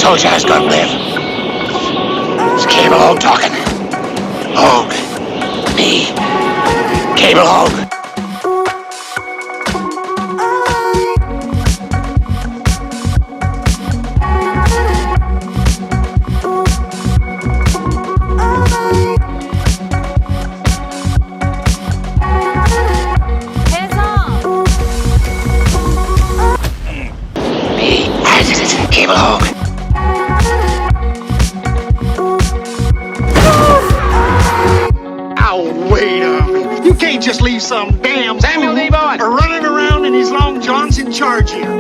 told you I was gonna live. It's Cable Hogue talking. Hogue. Me. Cable Hogue. Cable Hogue. Oh, wait a minute. You can't just leave some damn Samuel, leave on. running around in his long johns in charge here.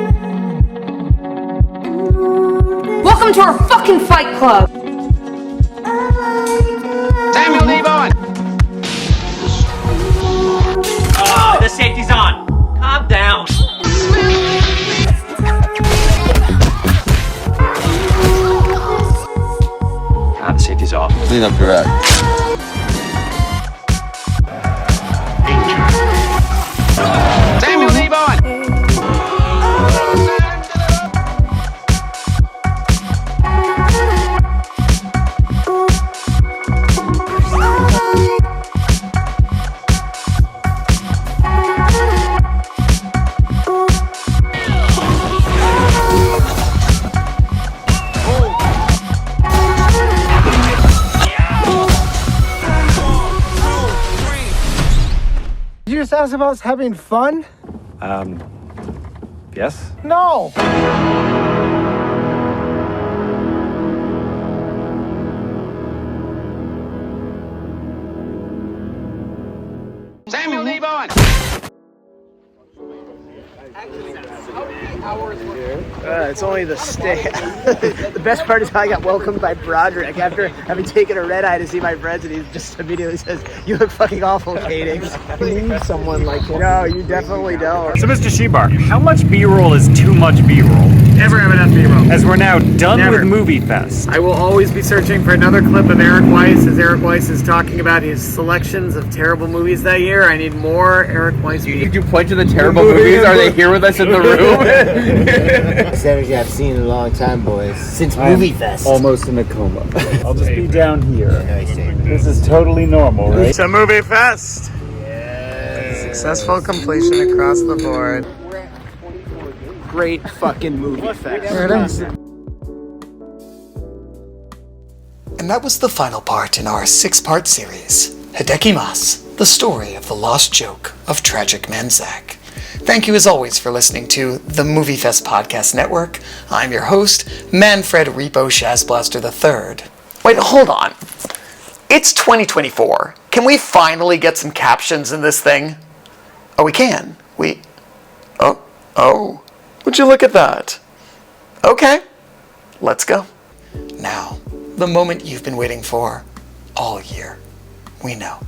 Welcome to our fucking fight club. Samuel, leave on. Oh, the safety's on. Calm down. The safety's off. Clean up your act. Samuel, leave on. Did you just ask about us having fun? Yes? No! Samuel, leave on. It's only the stay. The best part is how I got welcomed by Broderick after having taken a red eye to see my friends, and he just immediately says, "You look fucking awful, Katie." You need someone like you. No, you definitely don't. So, Mr. Shebar, how much B-roll is too much B-roll? Never have enough B-roll. As we're now done Never. with MovieFest. I will always be searching for another clip of Eric Weiss as Eric Weiss is talking about his selections of terrible movies that year. I need more Eric Weiss. Did you point to the terrible movies? Are they here with us in the room? Energy I've seen in a long time, boys. Since MovieFest. Almost in a coma. I'll just be down here. Nice, David. This is totally normal, right? To MovieFest. Successful completion across the board. Great fucking MovieFest. There it is. And that was the final part in our 6-part series, Hidekimas, the story of the lost joke of Tragic Manzak. Thank you as always for listening to the MovieFest Podcast Network. I'm your host, Manfred Repo Shazblaster III. Wait, hold on. It's 2024. Can we finally get some captions in this thing? Oh, we can. Oh. Would you look at that? Okay, let's go. Now, the moment you've been waiting for all year. We know.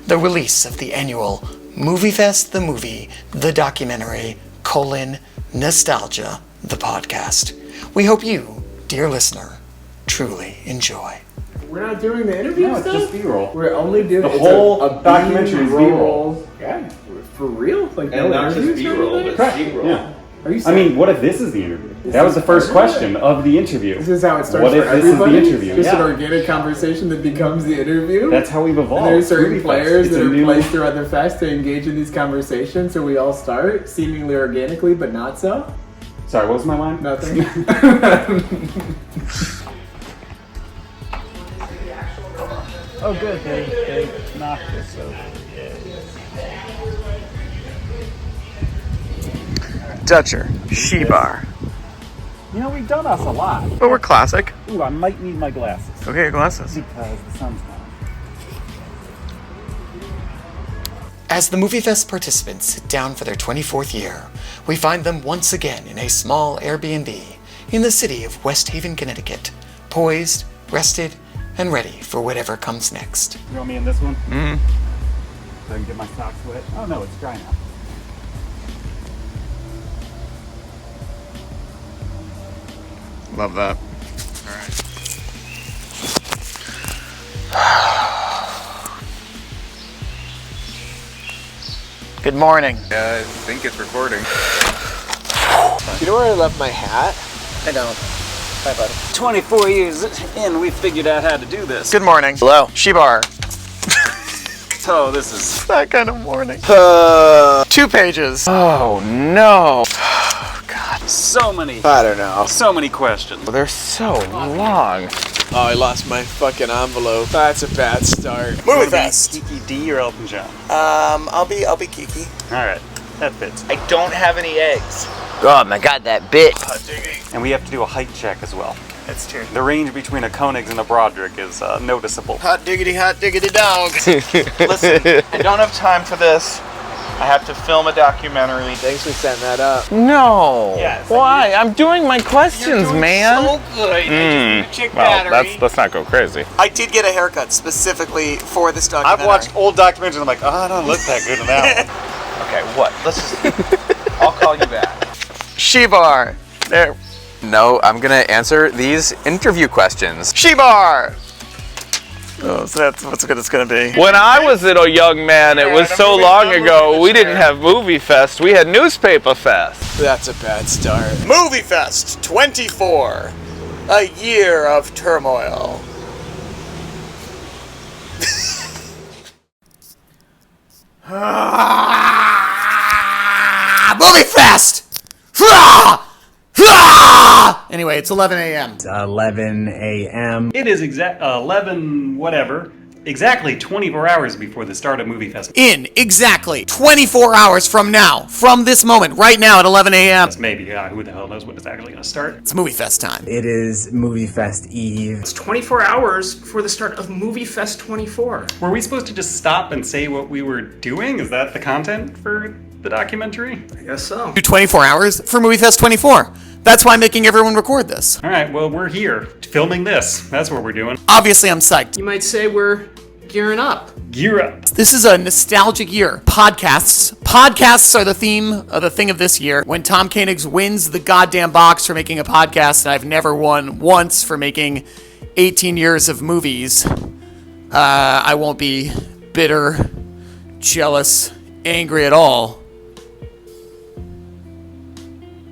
The release of the annual MovieFest the Movie, the documentary, Nostalgia, the podcast. We hope you, dear listener, truly enjoy. We're not doing the interview No, stuff? it's just B-roll. We're only doing The whole documentary is B-roll. Yeah, for real? Like And no not just interviews or B-roll, anything? but C-roll. Yeah. Are you I mean, what if this is the interview? That was the first question of the interview. This is how it starts What for if this everybody? is the interview? Just an Yeah. organic conversation that becomes the interview? That's how we've evolved. And there are certain MovieFest. players It's that a are new- placed throughout the fest to engage in these conversations, so we all start seemingly organically, but not so. Sorry, what was my line? Nothing. Oh, good. They knocked this over. Dutcher, Shebar. You know, we've done us a lot. But we're classic. Ooh, I might need my glasses. Okay, glasses. Because the sun's gone. As the MovieFest participants sit down for their 24th year, we find them once again in a small Airbnb in the city of West Haven, Connecticut, poised, rested, and ready for whatever comes next. You want me in this one? So I can get my socks wet. Oh no, it's dry now. Love that. Good morning. I think it's recording. You know where I left my hat? I don't. Bye, buddy. 24 years in, we figured out how to do this. Good morning. Hello. Shibar. So this is That kind of morning. 2 pages. Oh no. so many. I don't know. So many questions. They're so long. Oh, I lost my fucking envelope. That's a bad start. MovieFest. Kiki D or Elton John? I'll be Kiki. All right, that fits. I don't have any eggs. Oh my god, that bit. And we have to do a height check as well. That's true. The range between a Koenigs and a Broderick is noticeable. Hot diggity dog. Listen, I don't have time for this. I have to film a documentary. Thanks for setting that up. No. Yes, Why? I'm doing my questions, man. So good. I just check Well, battery. let's not go crazy. I did get a haircut specifically for this documentary. I've watched old documentaries and I'm like, oh, I don't look that good in that one. Okay, what? Let's just. I'll call you back. Shibar. There. No, I'm gonna answer these interview questions. Shibar. Oh, so that's what's good it's gonna be. When I was a young man, it was so long ago, we didn't have MovieFest, we had Newspaper Fest. That's a bad start. MovieFest 24. A year of turmoil. MovieFest! Anyway, it's 11 a.m. It's 11 a.m. It is 11 whatever. Exactly 24 hours before the start of MovieFest. In exactly 24 hours from now, from this moment, right now at 11 a.m. Maybe, who the hell knows when it's actually going to start. It's MovieFest time. It is MovieFest Eve. It's 24 hours before the start of MovieFest 24. Were we supposed to just stop and say what we were doing? Is that the content for the documentary? I guess so. 24 hours for MovieFest 24. That's why I'm making everyone record this. All right, well, we're here filming this. That's what we're doing. Obviously, I'm psyched. You might say we're gearing up. Gear up. This is a nostalgic year. Podcasts are the theme of the thing of this year. When Tom Koenigs wins the goddamn box for making a podcast, and I've never won once for making 18 years of movies, I won't be bitter, jealous, angry at all.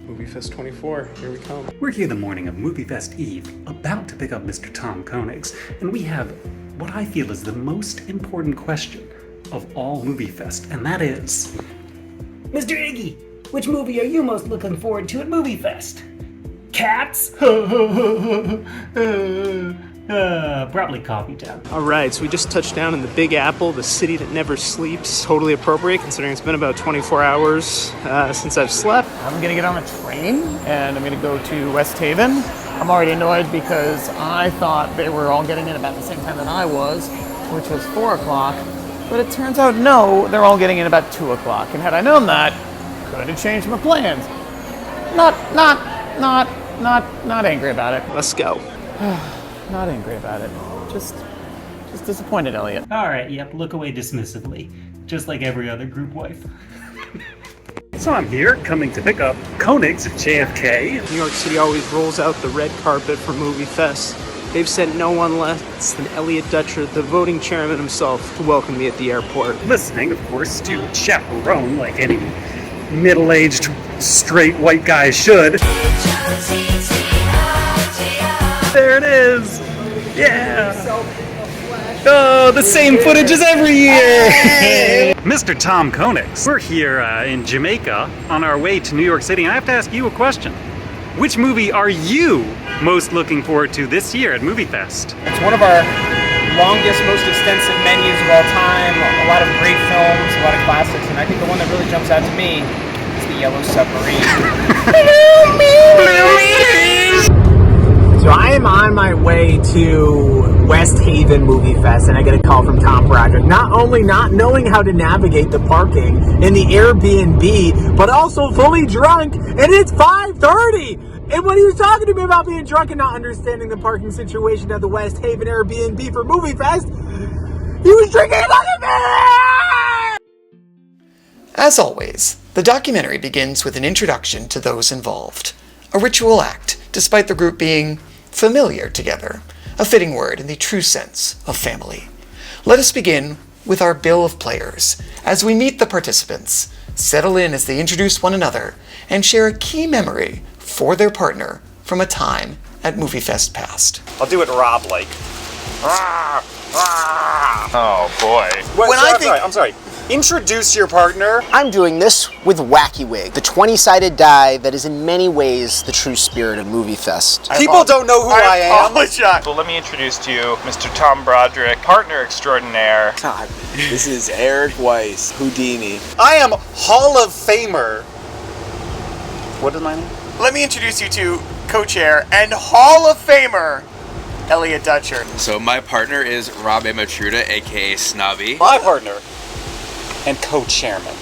MovieFest 24, here we come. We're here the morning of MovieFest Eve, about to pick up Mr. Tom Koenigs, and we have what I feel is the most important question of all MovieFest, and that is... Mr. Iggy, which movie are you most looking forward to at MovieFest? Cats? Probably Coffee Town. Alright, so we just touched down in the Big Apple, the city that never sleeps. Totally appropriate considering it's been about 24 hours since I've slept. I'm gonna get on a train and I'm gonna go to West Haven. I'm already annoyed because I thought they were all getting in about the same time that I was, which was 4 o'clock. But it turns out no, they're all getting in about 2 o'clock. And had I known that, could have changed my plans. Not angry about it. Let's go. Not angry about it. Just disappointed, Elliot. Alright, yep, look away dismissively, just like every other group wife. So I'm here, coming to pick up Koenigs at JFK. New York City always rolls out the red carpet for MovieFest. They've sent no one less than Elliot Dutcher, the voting chairman himself, to welcome me at the airport. Listening, of course, to chaperone like any middle-aged, straight white guy should. There it is! Yeah! Oh, the same footage as every year! Mr. Tom Koenigs. We're here in Jamaica on our way to New York City, and I have to ask you a question. Which movie are you most looking forward to this year at MovieFest? It's one of our longest, most extensive menus of all time. A lot of great films, a lot of classics, and I think the one that really jumps out to me is The Yellow Submarine. So I am on my way to West Haven Movie Fest, and I get a call from Tom Broderick. Not only not knowing how to navigate the parking in the Airbnb, but also fully drunk, and it's 5:30. And when he was talking to me about being drunk and not understanding the parking situation at the West Haven Airbnb for Movie Fest, he was drinking like a man! As always, the documentary begins with an introduction to those involved. A ritual act, despite the group being familiar together, a fitting word in the true sense of family. Let us begin with our bill of players, as we meet the participants, settle in as they introduce one another, and share a key memory for their partner from a time at MovieFest Past. I'll do it Rob-like. Oh boy. I'm sorry. Introduce your partner. I'm doing this with Wacky Wig, the 20-sided die that is in many ways the true spirit of MovieFest. People don't know who I am. Well, let me introduce to you Mr. Tom Broderick, partner extraordinaire. God, this is Eric Weiss, Houdini. I am Hall of Famer. What is my name? Let me introduce you to co-chair and Hall of Famer, Elliot Dutcher. So my partner is Rob Amatruda, aka Snobby. My partner and co-chairman,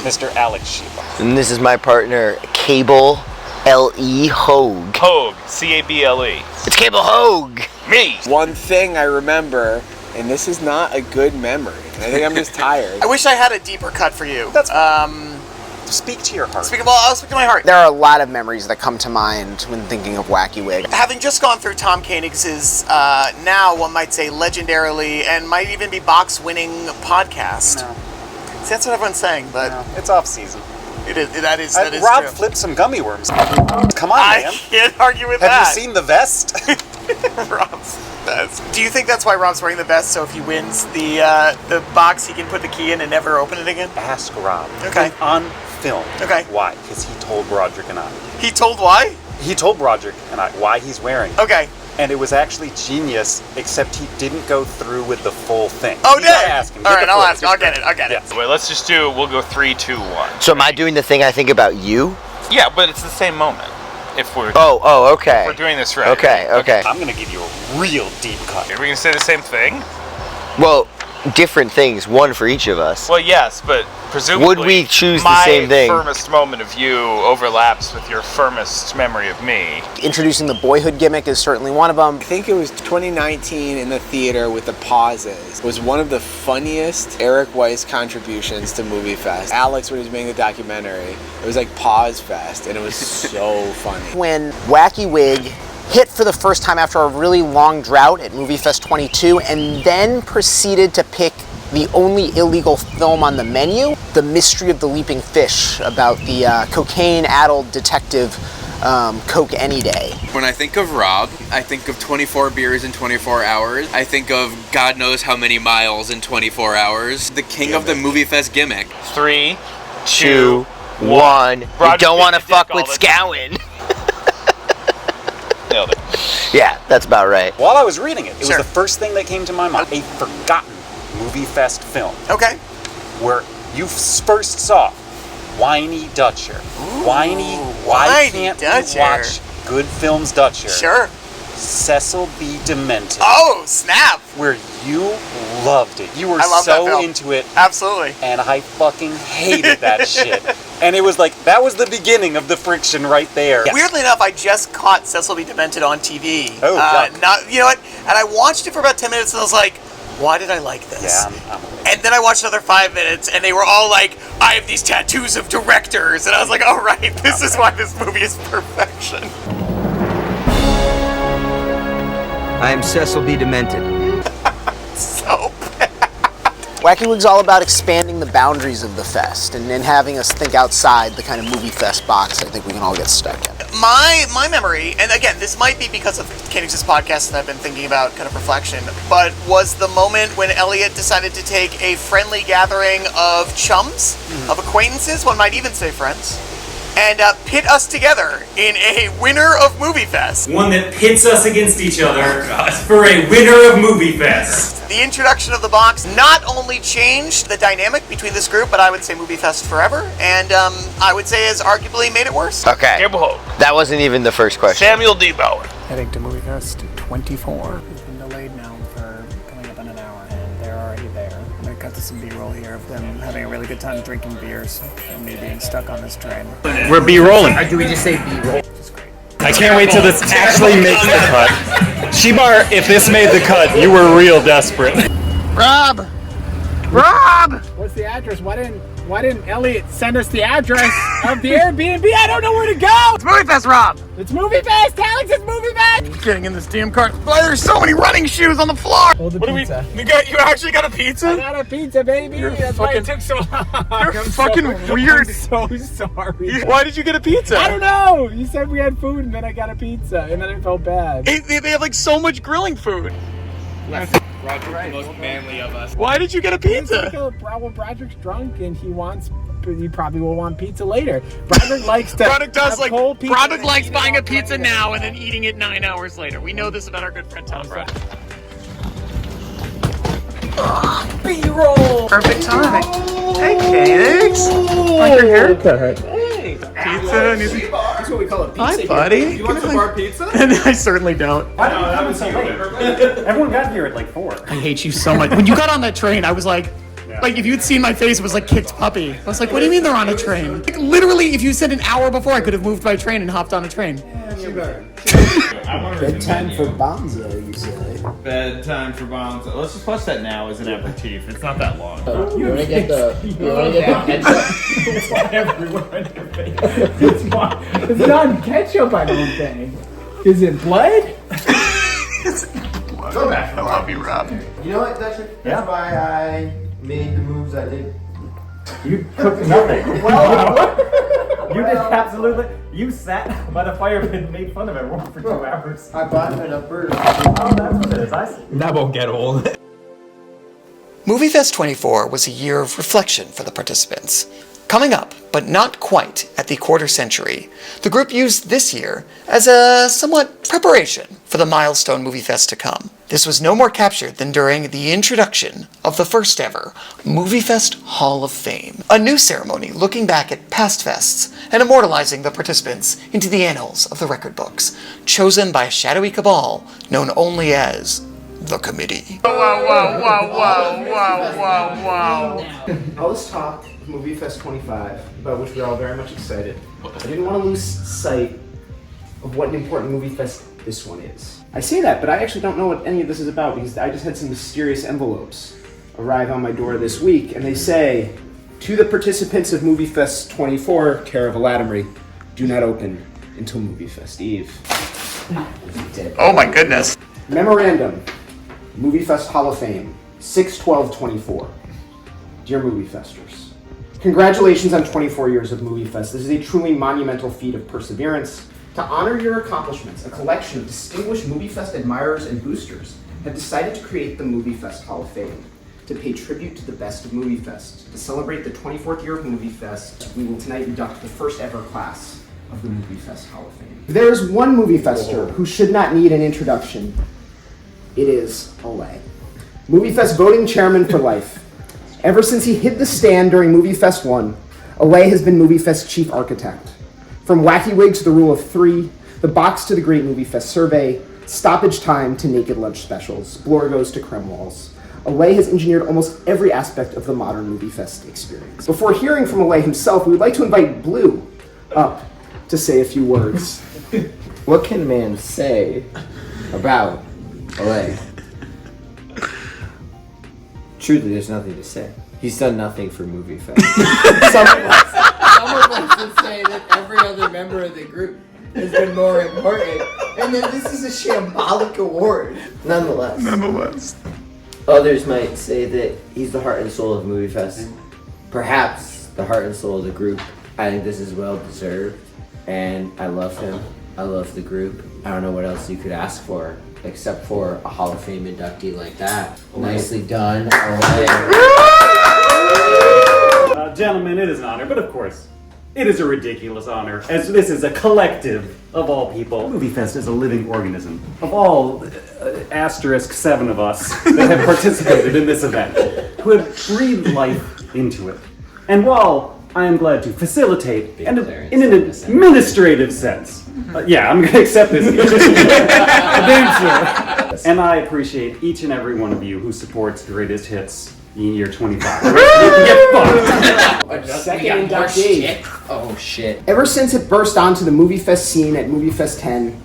Mr. Alex Sheba. And this is my partner, Cable L.E. Hogue. Hogue, C-A-B-L-E. It's Cable Hogue! Me! One thing I remember, and this is not a good memory. I think I'm just tired. I wish I had a deeper cut for you. That's speak to your heart. I'll speak to my heart. There are a lot of memories that come to mind when thinking of Wacky Wig. Having just gone through Tom Koenig's now, one might say, legendarily, and might even be box-winning podcast. No. See, that's what everyone's saying, but... No, it's off-season. It is. That is Rob true. flipped some gummy worms. Come on, man. I can't argue with Have that. you seen the vest? Rob's vest. Do you think that's why Rob's wearing the vest? So if he wins the box, he can put the key in and never open it again? Ask Rob. Okay. On film. Okay. Why? Because he told Broderick and I. He told why? He told Broderick and I why he's wearing it. Okay. And it was actually genius, except he didn't go through with the full thing. Oh, you gotta ask him. All right, I'll ask. I'll get it. Wait, let's just we'll go 3, 2, 1. So am I doing the thing I think about you? Yeah, but it's the same moment. If we're okay. If we're doing this right. Okay. I'm gonna give you a real deep cut. Are we gonna say the same thing? Well, different things, one for each of us. Well, yes, but presumably would we choose the same thing? My firmest moment of you overlaps with your firmest memory of me. Introducing the Boyhood gimmick is certainly one of them. I think it was 2019 in the theater with the pauses. It was one of the funniest Eric Weiss contributions to MovieFest. Alex, when he was making the documentary, it was like Pause Fest, and it was so funny. When Wacky Wig hit for the first time after a really long drought at MovieFest 22, and then proceeded to pick the only illegal film on the menu, The Mystery of the Leaping Fish, about the cocaine-addled detective Coke Any Day. When I think of Rob, I think of 24 beers in 24 hours. I think of God knows how many miles in 24 hours. The king of the MovieFest gimmick. 3, 2, 1. You don't want to fuck with Scowen. Nailed it. Yeah, that's about right. While I was reading it, it was the first thing that came to my mind. A forgotten MovieFest film. Okay. Where you first saw Whiny Dutcher. Whiny, why can't we watch good films, Dutcher? Sure. Cecil B. Demented. Oh, snap! Where you loved it. You were I love that so film. into it. Absolutely. And I fucking hated that shit. And it was like, that was the beginning of the friction right there. Weirdly enough, I just caught Cecil B. Demented on TV. Oh, yeah. You know what? And I watched it for about 10 minutes and I was like, why did I like this? Yeah, and then I watched another 5 minutes and they were all like, I have these tattoos of directors. And I was like, all right, this is why this movie is perfection. I am Cecil B. Demented. So bad. Wacky Wig's all about expanding the boundaries of the fest and having us think outside the kind of MovieFest box I think we can all get stuck in. My memory, and again, this might be because of Koenig's podcast that I've been thinking about kind of reflection, but was the moment when Elliot decided to take a friendly gathering of chums, of acquaintances, one might even say friends, and pit us together in a winner of MovieFest. One that pits us against each other for a winner of MovieFest. The introduction of the box not only changed the dynamic between this group, but I would say MovieFest forever, and I would say has arguably made it worse. Okay. That wasn't even the first question. Samuel D. Bauer. Heading to MovieFest 24. It's been delayed now for coming up in an hour, and they're already there. I'm going to cut to some B-roll here of them having a really good time drinking beers and me being stuck on this train. We're B-rolling. Or do we just say B-roll? I can't wait till this actually makes the cut. Shebar, if this made the cut, you were real desperate. Rob! What's the address? Why didn't Elliot send us the address of the Airbnb? I don't know where to go! It's MovieFest, Rob! It's MovieFest! Alex, it's MovieFest! Getting in this damn car. Why are there so many running shoes on the floor? Hold the pizza. You actually got a pizza? I got a pizza, baby. That's why it took so long. You're fucking weird. I'm so sorry. Why did you get a pizza? I don't know. You said we had food, and then I got a pizza, and then I felt bad. They have like so much grilling food. Roger's the most manly of us. Why did you get a pizza? Well, Broderick's drunk, and he probably will want pizza later. Broderick likes to. Broderick likes buying a pizza now and then eating it 9 hours later. We know this about our good friend Tom Broderick. B-roll. Perfect timing. Hey, Canucks. Like your hair? Hey. Pizza. That's what we call a pizza. Hi, buddy. You want some bar pizza? I certainly don't. Why did you come so late? Everyone got here at like 4. I hate you so much. When you got on that train, I was like, if you'd seen my face, it was like kicked puppy. I was like, what do you mean they're on a train? Like, literally, if you said an hour before, I could have moved by train and hopped on a train. Bedtime for Bonzo, you say? Bedtime for Bonzo. Let's just watch that now as an aperitif. It's not that long. You wanna get the ketchup? It's not everywhere in your face. It's not ketchup, I don't think. Is it blood? Go back. I love you, Rob. You know what, Dutcher? That's why I made the moves I did. You cooked nothing. Well, you did absolutely. You sat by the fire pit and made fun of everyone for 2 hours. I bought him enough burgers. Oh, that's what it is. I see. That won't get old. MovieFest 24 was a year of reflection for the participants. Coming up, but not quite at the quarter century, the group used this year as a somewhat preparation for the milestone MovieFest to come. This was no more captured than during the introduction of the first ever MovieFest Hall of Fame, a new ceremony looking back at past fests and immortalizing the participants into the annals of the record books, chosen by a shadowy cabal known only as the Committee. All this talk, MovieFest 25, about which we're all very much excited. I didn't want to lose sight of what an important MovieFest this one is. I say that, but I actually don't know what any of this is about because I just had some mysterious envelopes arrive on my door this week, and they say, to the participants of MovieFest 24, care of Alatamry, do not open until MovieFest Eve. Oh my goodness. Memorandum, MovieFest Hall of Fame, 6/12/24. Dear MovieFesters, congratulations on 24 years of MovieFest. This is a truly monumental feat of perseverance. To honor your accomplishments, a collection of distinguished MovieFest admirers and boosters have decided to create the MovieFest Hall of Fame to pay tribute to the best of MovieFest. To celebrate the 24th year of MovieFest, we will tonight induct the first ever class of the MovieFest Hall of Fame. There is one MovieFester who should not need an introduction. It is Olay. MovieFest voting chairman for life. Ever since he hit the stand during MovieFest 1, Olay has been MovieFest chief architect. From Wacky Wig to the Rule of 3, the box to the Great MovieFest Survey, stoppage time to naked lunch specials, Blorgos to creme walls, Olay has engineered almost every aspect of the modern MovieFest experience. Before hearing from Olay himself, we would like to invite Blue up to say a few words. What can a man say about Olay? Truly, there's nothing to say. He's done nothing for MovieFest. Some of us would say that every other member of the group has been more important, and that this is a shambolic award. Nonetheless. Others might say that he's the heart and soul of MovieFest. Perhaps the heart and soul of the group. I think this is well deserved, and I love him. I love the group. I don't know what else you could ask for, except for a Hall of Fame inductee like that. Nicely done. Gentlemen, it is an honor, but of course, it is a ridiculous honor, as this is a collective of all people. MovieFest is a living organism of all *7 of us that have participated in this event, who have breathed life into it. And while I am glad to facilitate, and in an administrative sense, yeah, I'm going to accept this. Damn sure. And I appreciate each and every one of you who supports Greatest Hits in year 25. You can get fucked. Second inductee. Oh shit. Ever since it burst onto the MovieFest scene at MovieFest 10,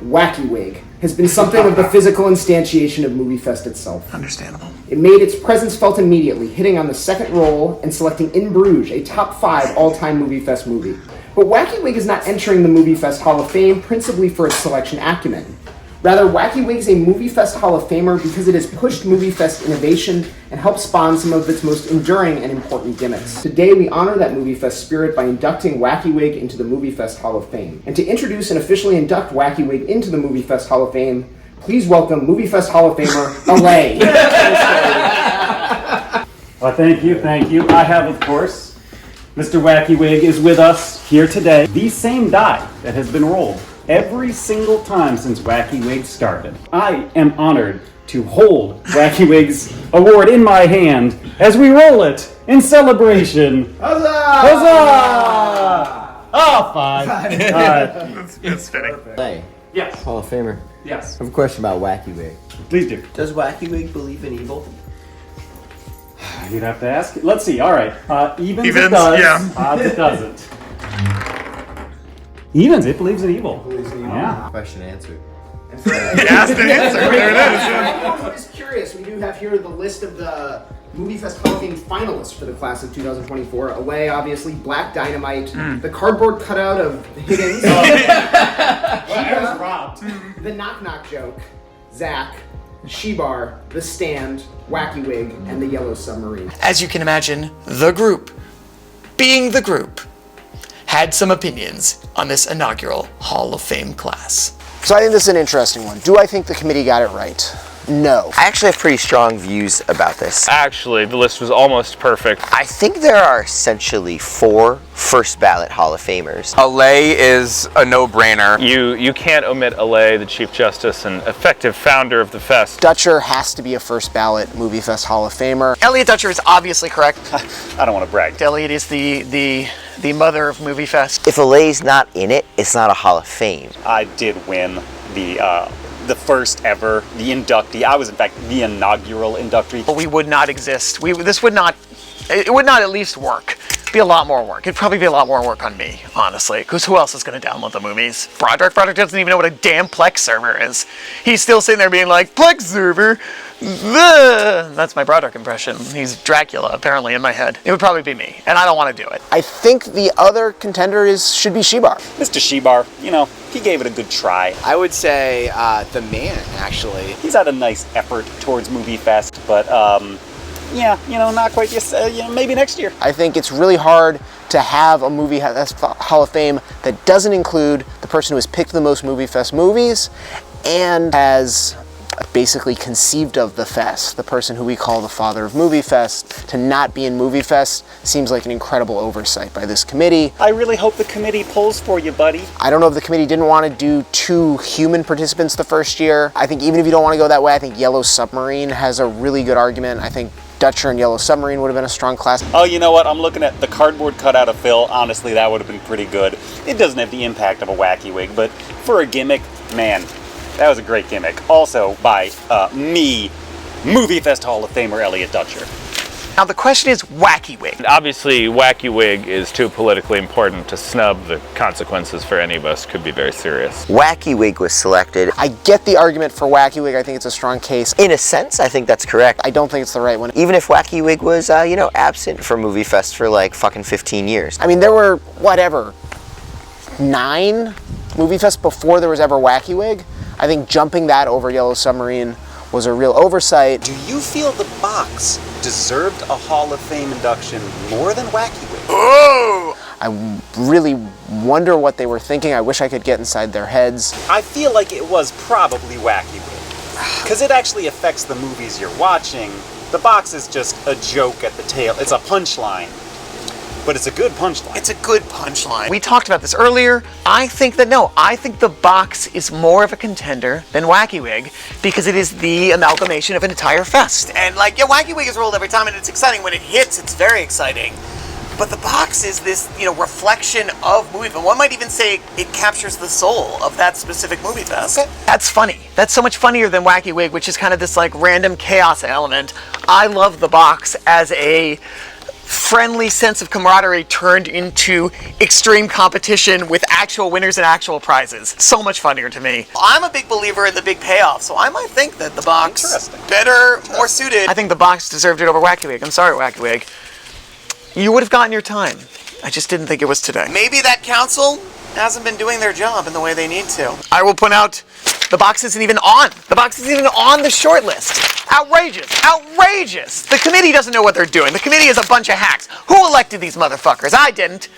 Wacky Wig has been something of the physical instantiation of MovieFest itself. Understandable. It made its presence felt immediately, hitting on the second roll and selecting In Bruges, a top 5 all-time MovieFest movie. But Wacky Wig is not entering the MovieFest Hall of Fame principally for its selection acumen. Rather, Wacky Wig's a MovieFest Hall of Famer because it has pushed MovieFest innovation and helped spawn some of its most enduring and important gimmicks. Today, we honor that MovieFest spirit by inducting Wacky Wig into the MovieFest Hall of Fame. And to introduce and officially induct Wacky Wig into the MovieFest Hall of Fame, please welcome MovieFest Hall of Famer, Alay. Well, thank you. I have, of course, Mr. Wacky Wig is with us here today. The same die that has been rolled every single time since Wacky Wig started. I am honored to hold Wacky Wig's award in my hand as we roll it in celebration. Huzzah! Huzzah! Oh, fine. All right. It's fitting. Hey. Yes. Hall of Famer. Yes. I have a question about Wacky Wig. Please do. Does Wacky Wig believe in evil? You'd have to ask. Let's see. All right. Evens it Evens, does. yeah. Odds it doesn't. Evens, it believes in evil. Yeah. Question answered. Asked and answered. There it is. I'm just curious, we do have here the list of the MovieFest Hall of Fame finalists for the class of 2024. Away, obviously, Black Dynamite, the cardboard cutout of Higgins, I was robbed. the Knock Knock Joke, Zach, Shebar, The Stand, Wacky Wig, and the Yellow Submarine. As you can imagine, the group, being the group, had some opinions on this inaugural Hall of Fame class. So I think this is an interesting one. Do I think the committee got it right? No. I actually have pretty strong views about this. Actually, the list was almost perfect. I think there are essentially 4 first ballot Hall of Famers. Alay is a no-brainer. You can't omit Alay, the Chief Justice and effective founder of the fest. Dutcher has to be a first ballot MovieFest Hall of Famer. Elliot Dutcher is obviously correct. I don't want to brag. Elliot is the mother of MovieFest. If Alay's not in it, it's not a Hall of Fame. I did win the first ever, the inductee. I was in fact the inaugural inductee. We would not exist. It would not at least work. It'd be a lot more work. It'd probably be a lot more work on me, honestly. Because who else is going to download the movies? Broderick doesn't even know what a damn Plex server is. He's still sitting there being like, Plex server? That's my Broderick impression. He's Dracula, apparently, in my head. It would probably be me, and I don't want to do it. I think the other contender should be Shebar. Mr. Shebar, he gave it a good try. I would say the man, actually. He's had a nice effort towards MovieFest, but not quite just, maybe next year. I think it's really hard to have a MovieFest Hall of Fame that doesn't include the person who has picked the most MovieFest movies and has basically conceived of the fest, the person who we call the father of MovieFest. To not be in MovieFest seems like an incredible oversight by this committee. I really hope the committee pulls for you, buddy. I don't know if the committee didn't want to do 2 human participants the first year. I think even if you don't want to go that way, I think Yellow Submarine has a really good argument. I think Dutcher and Yellow Submarine would have been a strong class. Oh, you know what? I'm looking at the cardboard cutout of Phil. Honestly, that would have been pretty good. It doesn't have the impact of a Wacky Wig, but for a gimmick, man, that was a great gimmick. Also by me, MovieFest Hall of Famer Elliot Dutcher. Now the question is Wacky Wig. Obviously, Wacky Wig is too politically important to snub. The consequences for any of us could be very serious. Wacky Wig was selected. I get the argument for Wacky Wig. I think it's a strong case. In a sense, I think that's correct. I don't think it's the right one. Even if Wacky Wig was, absent from MovieFest for like fucking 15 years. I mean, there were, 9 MovieFests before there was ever Wacky Wig. I think jumping that over Yellow Submarine was a real oversight. Do you feel the box deserved a Hall of Fame induction more than Wacky Wig? Oh! I really wonder what they were thinking. I wish I could get inside their heads. I feel like it was probably Wacky Wig, because it actually affects the movies you're watching. The box is just a joke at the tail. It's a punchline. But it's a good punchline. It's a good punchline. We talked about this earlier. I think the box is more of a contender than Wacky Wig because it is the amalgamation of an entire fest. And Wacky Wig is rolled every time and it's exciting. When it hits, it's very exciting. But the box is this, reflection of MovieFest. One might even say it captures the soul of that specific MovieFest. Okay. That's funny. That's so much funnier than Wacky Wig, which is kind of this random chaos element. I love the box as a friendly sense of camaraderie turned into extreme competition with actual winners and actual prizes. So much funnier to me. I'm a big believer in the big payoff, so I might think that the box better, more suited. I think the box deserved it over Wacky Wig. I'm sorry, Wacky Wig. You would have gotten your time. I just didn't think it was today. Maybe that council hasn't been doing their job in the way they need to. I will point out The box isn't even on. The box isn't even on the short list. Outrageous. Outrageous. The committee doesn't know what they're doing. The committee is a bunch of hacks. Who elected these motherfuckers? I didn't.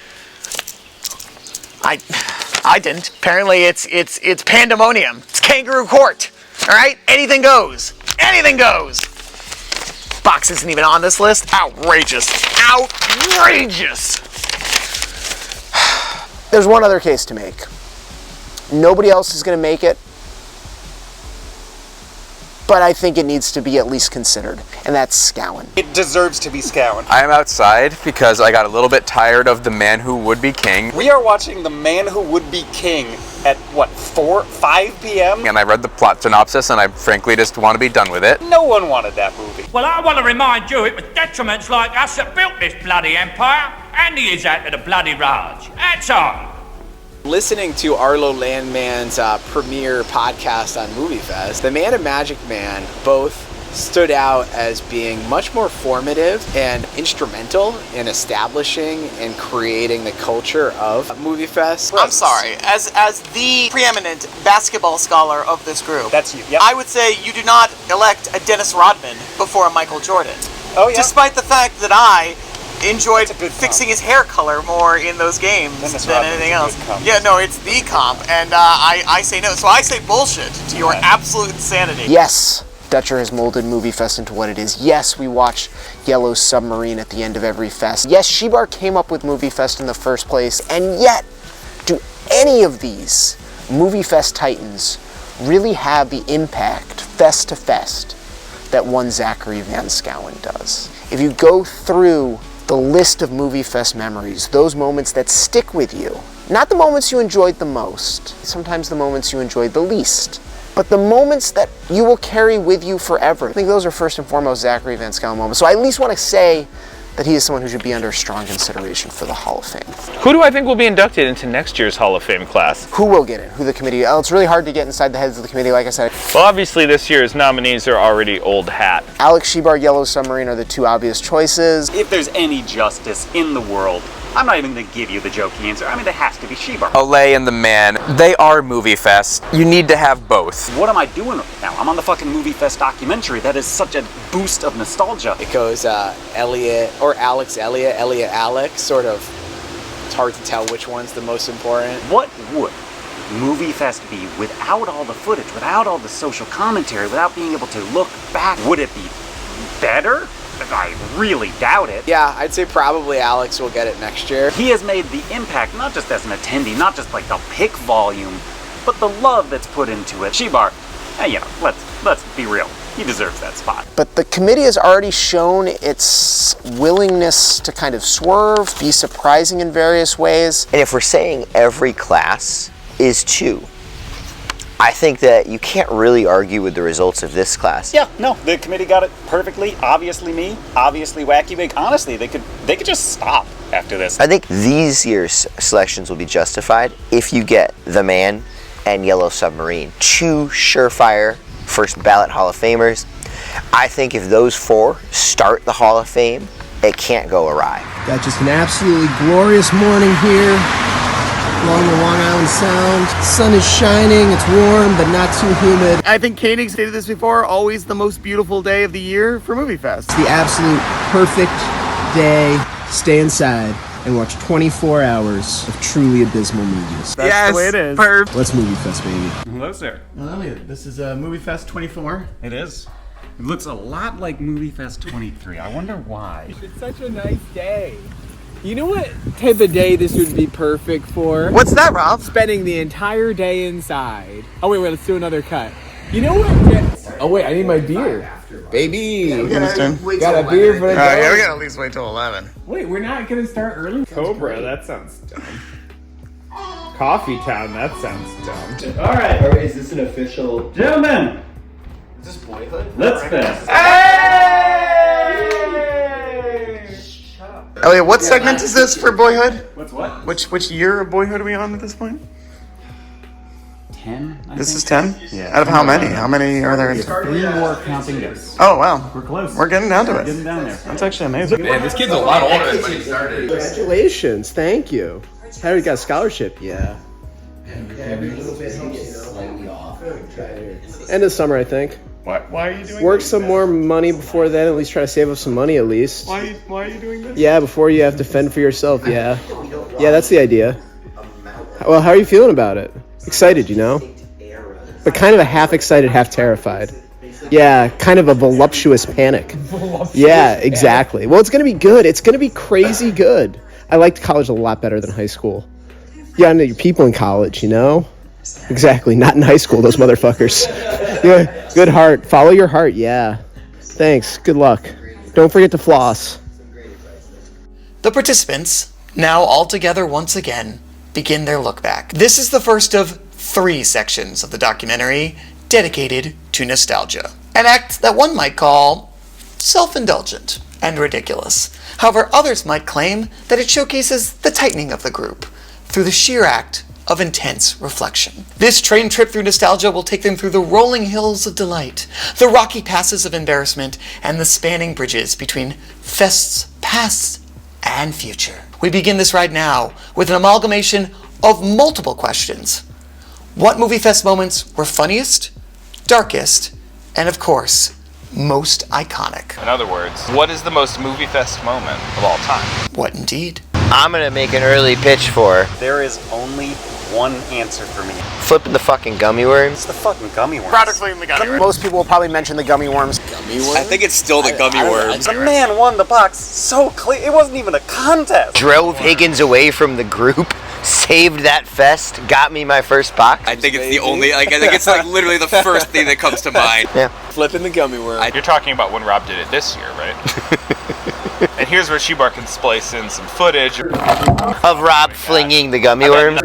I didn't. Apparently it's pandemonium. It's kangaroo court. All right? Anything goes. Anything goes. Box isn't even on this list. Outrageous. Outrageous. There's one other case to make. Nobody else is going to make it, but I think it needs to be at least considered, and that's Scowen. It deserves to be Scowen. I am outside because I got a little bit tired of The Man Who Would Be King. We are watching The Man Who Would Be King at, 5 p.m.? And I read the plot synopsis and I frankly just want to be done with it. No one wanted that movie. Well, I want to remind you it was detriments like us that built this bloody empire, and he is out to the bloody Raj. That's all. Listening to Arlo Landman's premiere podcast on MovieFest, The Man and Magic Man both stood out as being much more formative and instrumental in establishing and creating the culture of MovieFest. I'm sorry, as the preeminent basketball scholar of this group, that's you. Yep. I would say you do not elect a Dennis Rodman before a Michael Jordan. Oh yeah. Despite the fact that I enjoyed fixing his hair color more in those games than anything else. Yeah, no, it's the comp, and I say no. So I say bullshit to your absolute insanity. Yes, Dutcher has molded MovieFest into what it is. Yes, we watch Yellow Submarine at the end of every fest. Yes, Shebar came up with MovieFest in the first place, and yet, do any of these MovieFest titans really have the impact, fest to fest, that one Zachary Van Scowen does? If you go through the list of MovieFest memories, those moments that stick with you, not the moments you enjoyed the most, sometimes the moments you enjoyed the least, but the moments that you will carry with you forever. I think those are first and foremost Zachary Van Scowen moments. So I at least want to say that he is someone who should be under strong consideration for the Hall of Fame. Who do I think will be inducted into next year's Hall of Fame class? Who will get in? Who the committee? It's really hard to get inside the heads of the committee, like I said. Well, obviously this year's nominees are already old hat. Alex Shebar, Yellow Submarine are the two obvious choices. If there's any justice in the world, I'm not even going to give you the joking answer. I mean, it has to be Shebar. Olay and The Man, they are MovieFest. You need to have both. What am I doing right now? I'm on the fucking MovieFest documentary. That is such a boost of nostalgia. It goes Elliot or Alex Elliot, Elliot Alex, sort of. It's hard to tell which one's the most important. What would MovieFest be without all the footage, without all the social commentary, without being able to look back? Would it be better? I really doubt it. Yeah, I'd say probably Alex will get it next year. He has made the impact, not just as an attendee, not just like the pick volume, but the love that's put into it. Shebar, let's be real. He deserves that spot. But the committee has already shown its willingness to kind of swerve, be surprising in various ways. And if we're saying every class is 2, I think that you can't really argue with the results of this class. Yeah, no, the committee got it perfectly. Obviously me, obviously Wacky Big. Honestly, they could just stop after this. I think these year's selections will be justified if you get The Man and Yellow Submarine. 2 surefire first ballot Hall of Famers. I think if those 4 start the Hall of Fame, it can't go awry. Got just an absolutely glorious morning here along the Long Island Sound. Sun is shining, it's warm, but not too humid. I think Koenig stated this before, always the most beautiful day of the year for MovieFest. It's the absolute perfect day. Stay inside and watch 24 hours of truly abysmal movies. That's the way it is. Perfect. Let's MovieFest, baby. Hello, sir. This is MovieFest 24. It is. It looks a lot like MovieFest 23. I wonder why. It's such a nice day. You know what type of day this would be perfect for? What's that, Rob? Spending the entire day inside. Oh, wait, let's do another cut. You know what? Oh, wait, I need my beer. Baby. Yeah, got a beer for the day. Yeah, we gotta at least wait till 11. Wait, we're not gonna start early? Cobra, that sounds dumb. Coffee Town, that sounds dumb. Alright, is this an official... Gentlemen! Is this Boyhood? Let's fest. Elliot, what segment is this for Boyhood? What's what? Which year of Boyhood are we on at this point? 10. This is 10? Yeah. Out of how many? How many are there? 3 more counting this. Oh, wow. We're close. We're getting down to it. Getting down there. That's actually amazing. Man, this kid's a lot older than when he started. Congratulations, thank you. Harry got a scholarship, yeah. End of summer, I think. Why are you doing Work some more money before then, at least try to save up some money at least. Why are you doing this? Yeah, before you have to fend for yourself, yeah. Yeah, that's the idea. Well, how are you feeling about it? Excited, you know? But kind of a half excited, half terrified. Yeah, kind of a voluptuous panic. Yeah, exactly. Well, it's going to be good. It's going to be crazy good. I liked college a lot better than high school. Yeah, I know your people in college, you know? Exactly, not in high school, those motherfuckers. Yeah, good heart. Follow your heart, yeah. Thanks, good luck. Don't forget to floss. The participants, now all together once again, begin their look back. This is the first of 3 sections of the documentary dedicated to nostalgia. An act that one might call self-indulgent and ridiculous. However, others might claim that it showcases the tightening of the group through the sheer act of intense reflection. This train trip through nostalgia will take them through the rolling hills of delight, the rocky passes of embarrassment, and the spanning bridges between Fest's past and future. We begin this ride now with an amalgamation of multiple questions. What MovieFest moments were funniest, darkest, and of course, most iconic? In other words, what is the most MovieFest moment of all time? What indeed? I'm gonna make an early pitch for There is only one answer for me. flipping the fucking gummy worms. It's the fucking gummy worms. Broderick flipping the gummy worms. Most people will probably mention the gummy worms. I think it's still the gummy worms. The man won the box so clean. It wasn't even a contest. Drove Higgins away from the group, saved that fest, got me my first box. I think it's the only, I think it's literally the first thing that comes to mind. Yeah. Flipping the gummy worm. You're talking about when Rob did it this year, right? And here's where Shebar can splice in some footage of Rob flinging the gummy worms.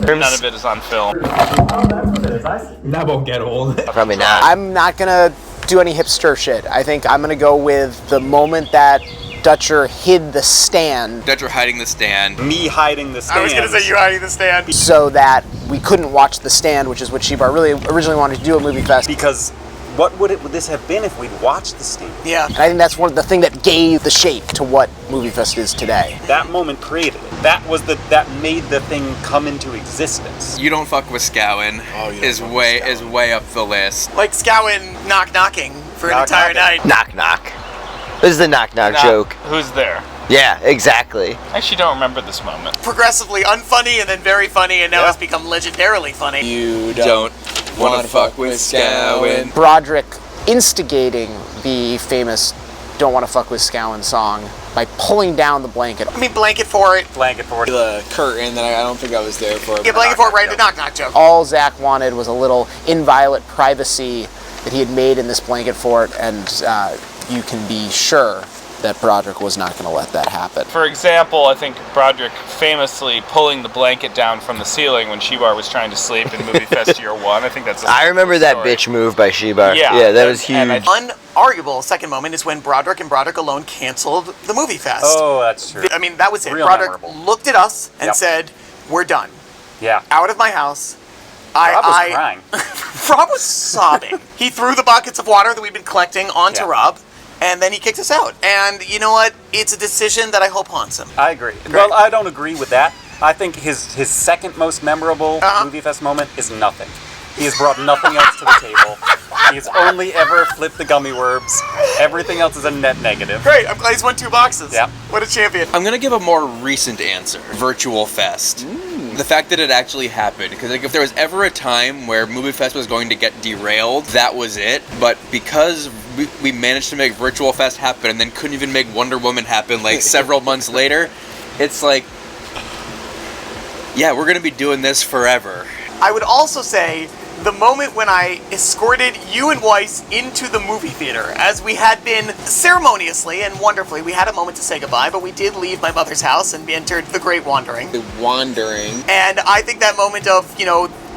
None of it is on film. That won't get old. Probably not. I'm not gonna do any hipster shit. I think I'm gonna go with the moment that Dutcher hid the stand. Dutcher hiding the stand. Me hiding the stand. I was going to say you hiding the stand. So that we couldn't watch the stand, which is what Shebar really originally wanted to do at MovieFest. Because what would this have been if we'd watched the stand? Yeah. And I think that's one of the thing that gave the shape to what MovieFest is today. That moment created it. That made the thing come into existence. You Don't Fuck with Scowen is way up the list. Like Scowen knocking for an entire night. Knock knock. This is the knock knock joke. Who's there? Yeah, exactly. I actually don't remember this moment. Progressively unfunny and then very funny, and now it's become legendarily funny. You don't wanna fuck with Scowen. Broderick instigating the famous Don't Wanna Fuck with Scowen song by pulling down the blanket. I mean, blanket for it. Blanket for it. The curtain that I don't think I was there for. Yeah, blanket for it, right? The knock joke. All Zach wanted was a little inviolate privacy that he had made in this blanket fort, and you can be sure that Broderick was not going to let that happen. For example, I think Broderick famously pulling the blanket down from the ceiling when Shebar was trying to sleep in MovieFest Year 1. I think that's I remember that bitch move by Shebar. Yeah, that was huge. Unarguable second moment is when Broderick and Broderick alone canceled the MovieFest. Oh, that's true. I mean, that was it. Real Broderick memorable. looked at us and said, "We're done. Yeah. Out of my house." Rob was crying. Rob was sobbing. He threw the buckets of water that we'd been collecting onto Rob, and then he kicked us out. And you know what? It's a decision that I hope haunts him. I agree. Well, I don't agree with that. I think his second most memorable MovieFest moment is nothing. He has brought nothing else to the table. He's only ever flipped the gummy worms. Everything else is a net negative. Great. I'm glad he's won 2 boxes. Yeah. What a champion. I'm gonna give a more recent answer. Virtual Fest. The fact that it actually happened, because like, if there was ever a time where MovieFest was going to get derailed, that was it. But because we managed to make Virtual Fest happen and then couldn't even make Wonder Woman happen like several months later, it's like, yeah, we're gonna be doing this forever. I would also say the moment when I escorted you and Weiss into the movie theater, as we had been ceremoniously and wonderfully, we had a moment to say goodbye, but we did leave my mother's house and entered the Great Wandering. The Wandering. And I think that moment of,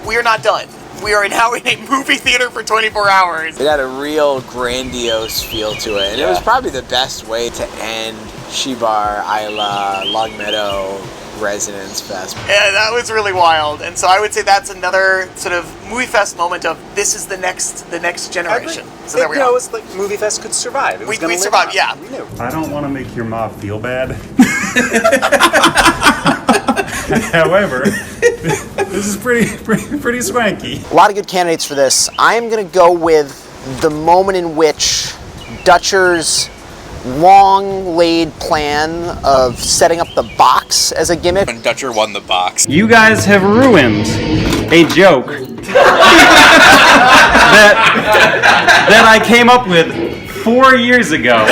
we are not done. We are now in a movie theater for 24 hours. It had a real grandiose feel to it. And it was probably the best way to end Shebar, Isla, Longmeadow, Resonance Fest. Yeah, that was really wild. And so I would say that's another sort of MovieFest moment of this is the next generation. So there we are. It's like MovieFest could survive. It was we survived, yeah. We knew. I don't want to make your mom feel bad. However, this is pretty swanky. A lot of good candidates for this. I'm going to go with the moment in which Dutcher's long-laid plan of setting up the box as a gimmick. When Dutcher won the box. You guys have ruined a joke that I came up with 4 years ago.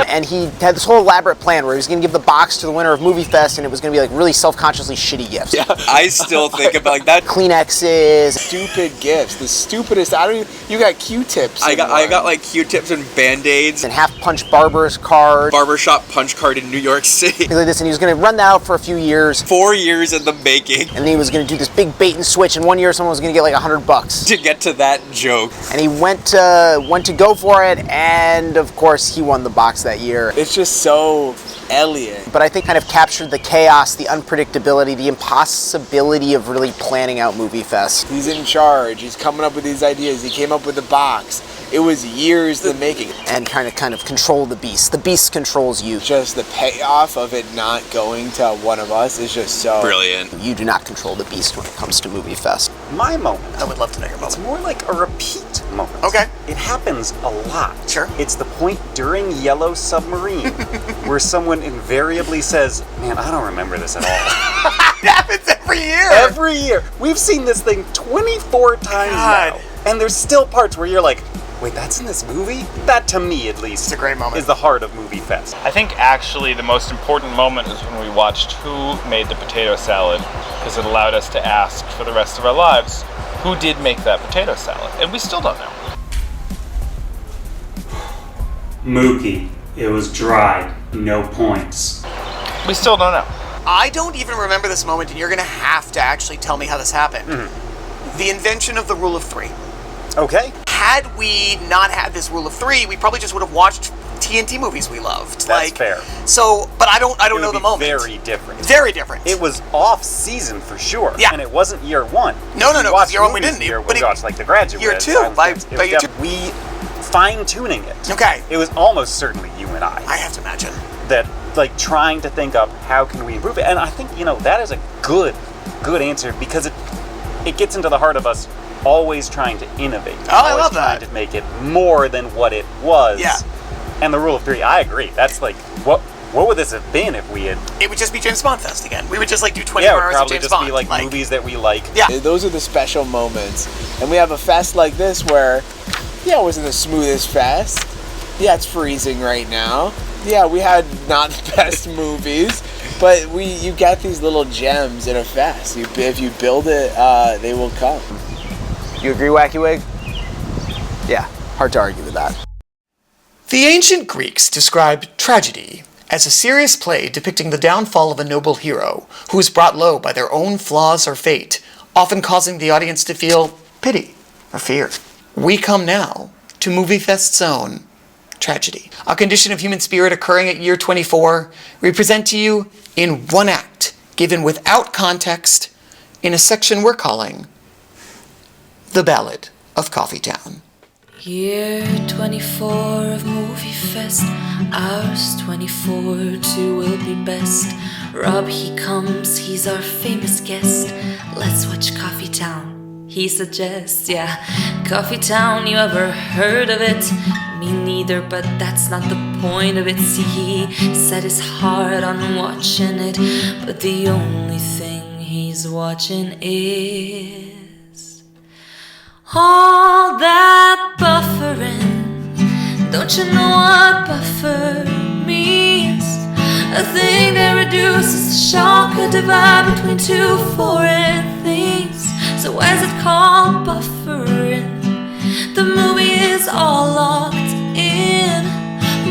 And he had this whole elaborate plan where he was going to give the box to the winner of MovieFest, and it was going to be like really self-consciously shitty gifts. Yeah, I still think about like that. Kleenexes, stupid gifts, the stupidest. I don't even. You got Q-tips. I got like Q-tips and Band-Aids and half-punch barber's card, barbershop punch card in New York City. Like this, and he was going to run that out for a few years. 4 years in the making. And then he was going to do this big bait and switch, and 1 year someone was going to get like $100 to get to that joke. And he went to go for it, and of course he won the box that year. It's just so Elliot. But I think kind of captured the chaos, the unpredictability, the impossibility of really planning out MovieFest. He's in charge. He's coming up with these ideas. He came up with the box. It was years in the making. And kind of control the beast. The beast controls you. Just the payoff of it not going to one of us is just so brilliant. You do not control the beast when it comes to MovieFest. My moment. I would love to know your moment. It's more like a repeat moment. Okay. It happens a lot. Sure. It's the point during Yellow Submarine where someone invariably says, "Man, I don't remember this at all." It happens every year. Every year. We've seen this thing 24 times now. And there's still parts where you're like, wait, that's in this movie? That, to me at least, it's a great moment. Is the heart of MovieFest. I think actually the most important moment is when we watched Who Made the Potato Salad, because it allowed us to ask for the rest of our lives, who did make that potato salad? And we still don't know. Mookie. It was dry. No points. We still don't know. I don't even remember this moment, and you're going to have to actually tell me how this happened. Mm-hmm. The invention of the rule of three. Okay. Had we not had this rule of three, we probably just would have watched TNT movies we loved. That's fair. So, but I don't know the moment. Very different. Very different. It was off season for sure. Yeah. And it wasn't year one. No. Year one we didn't. We watched like The Graduate. Year two. By year two. We fine-tuning it. Okay. It was almost certainly you and I. I have to imagine. That, like, trying to think up how can we improve it. And I think, that is a good answer because it gets into the heart of us always trying to innovate. Oh, I love that. Trying to make it more than what it was. Yeah. And the rule of three, I agree. That's like, what would this have been if we had... It would just be James Bond Fest again. We would just, do 24 hours of James Bond. Yeah, it would probably just be, movies that we like. Yeah. Those are the special moments. And we have a fest like this where, it wasn't the smoothest fest. Yeah, it's freezing right now. Yeah, we had not the best movies, but you get these little gems in a fest. If you build it, they will come. You agree, Wacky Wig? Yeah, hard to argue with that. The ancient Greeks described tragedy as a serious play depicting the downfall of a noble hero who is brought low by their own flaws or fate, often causing the audience to feel pity or fear. We come now to MovieFest's own tragedy, a condition of human spirit occurring at year 24, we present to you in one act, given without context, in a section we're calling The Ballad of Coffeetown. Year 24 of MovieFest, ours 24 too will be best. Rob, he comes, he's our famous guest. Let's watch Coffeetown, he suggests. Yeah, Coffeetown, you ever heard of it? Me neither, but that's not the point of it. See, he set his heart on watching it, but the only thing he's watching is all that buffering. Don't you know what buffer means? A thing that reduces the shock or divide between two foreign things. So why is it called buffering? The movie is all locked in,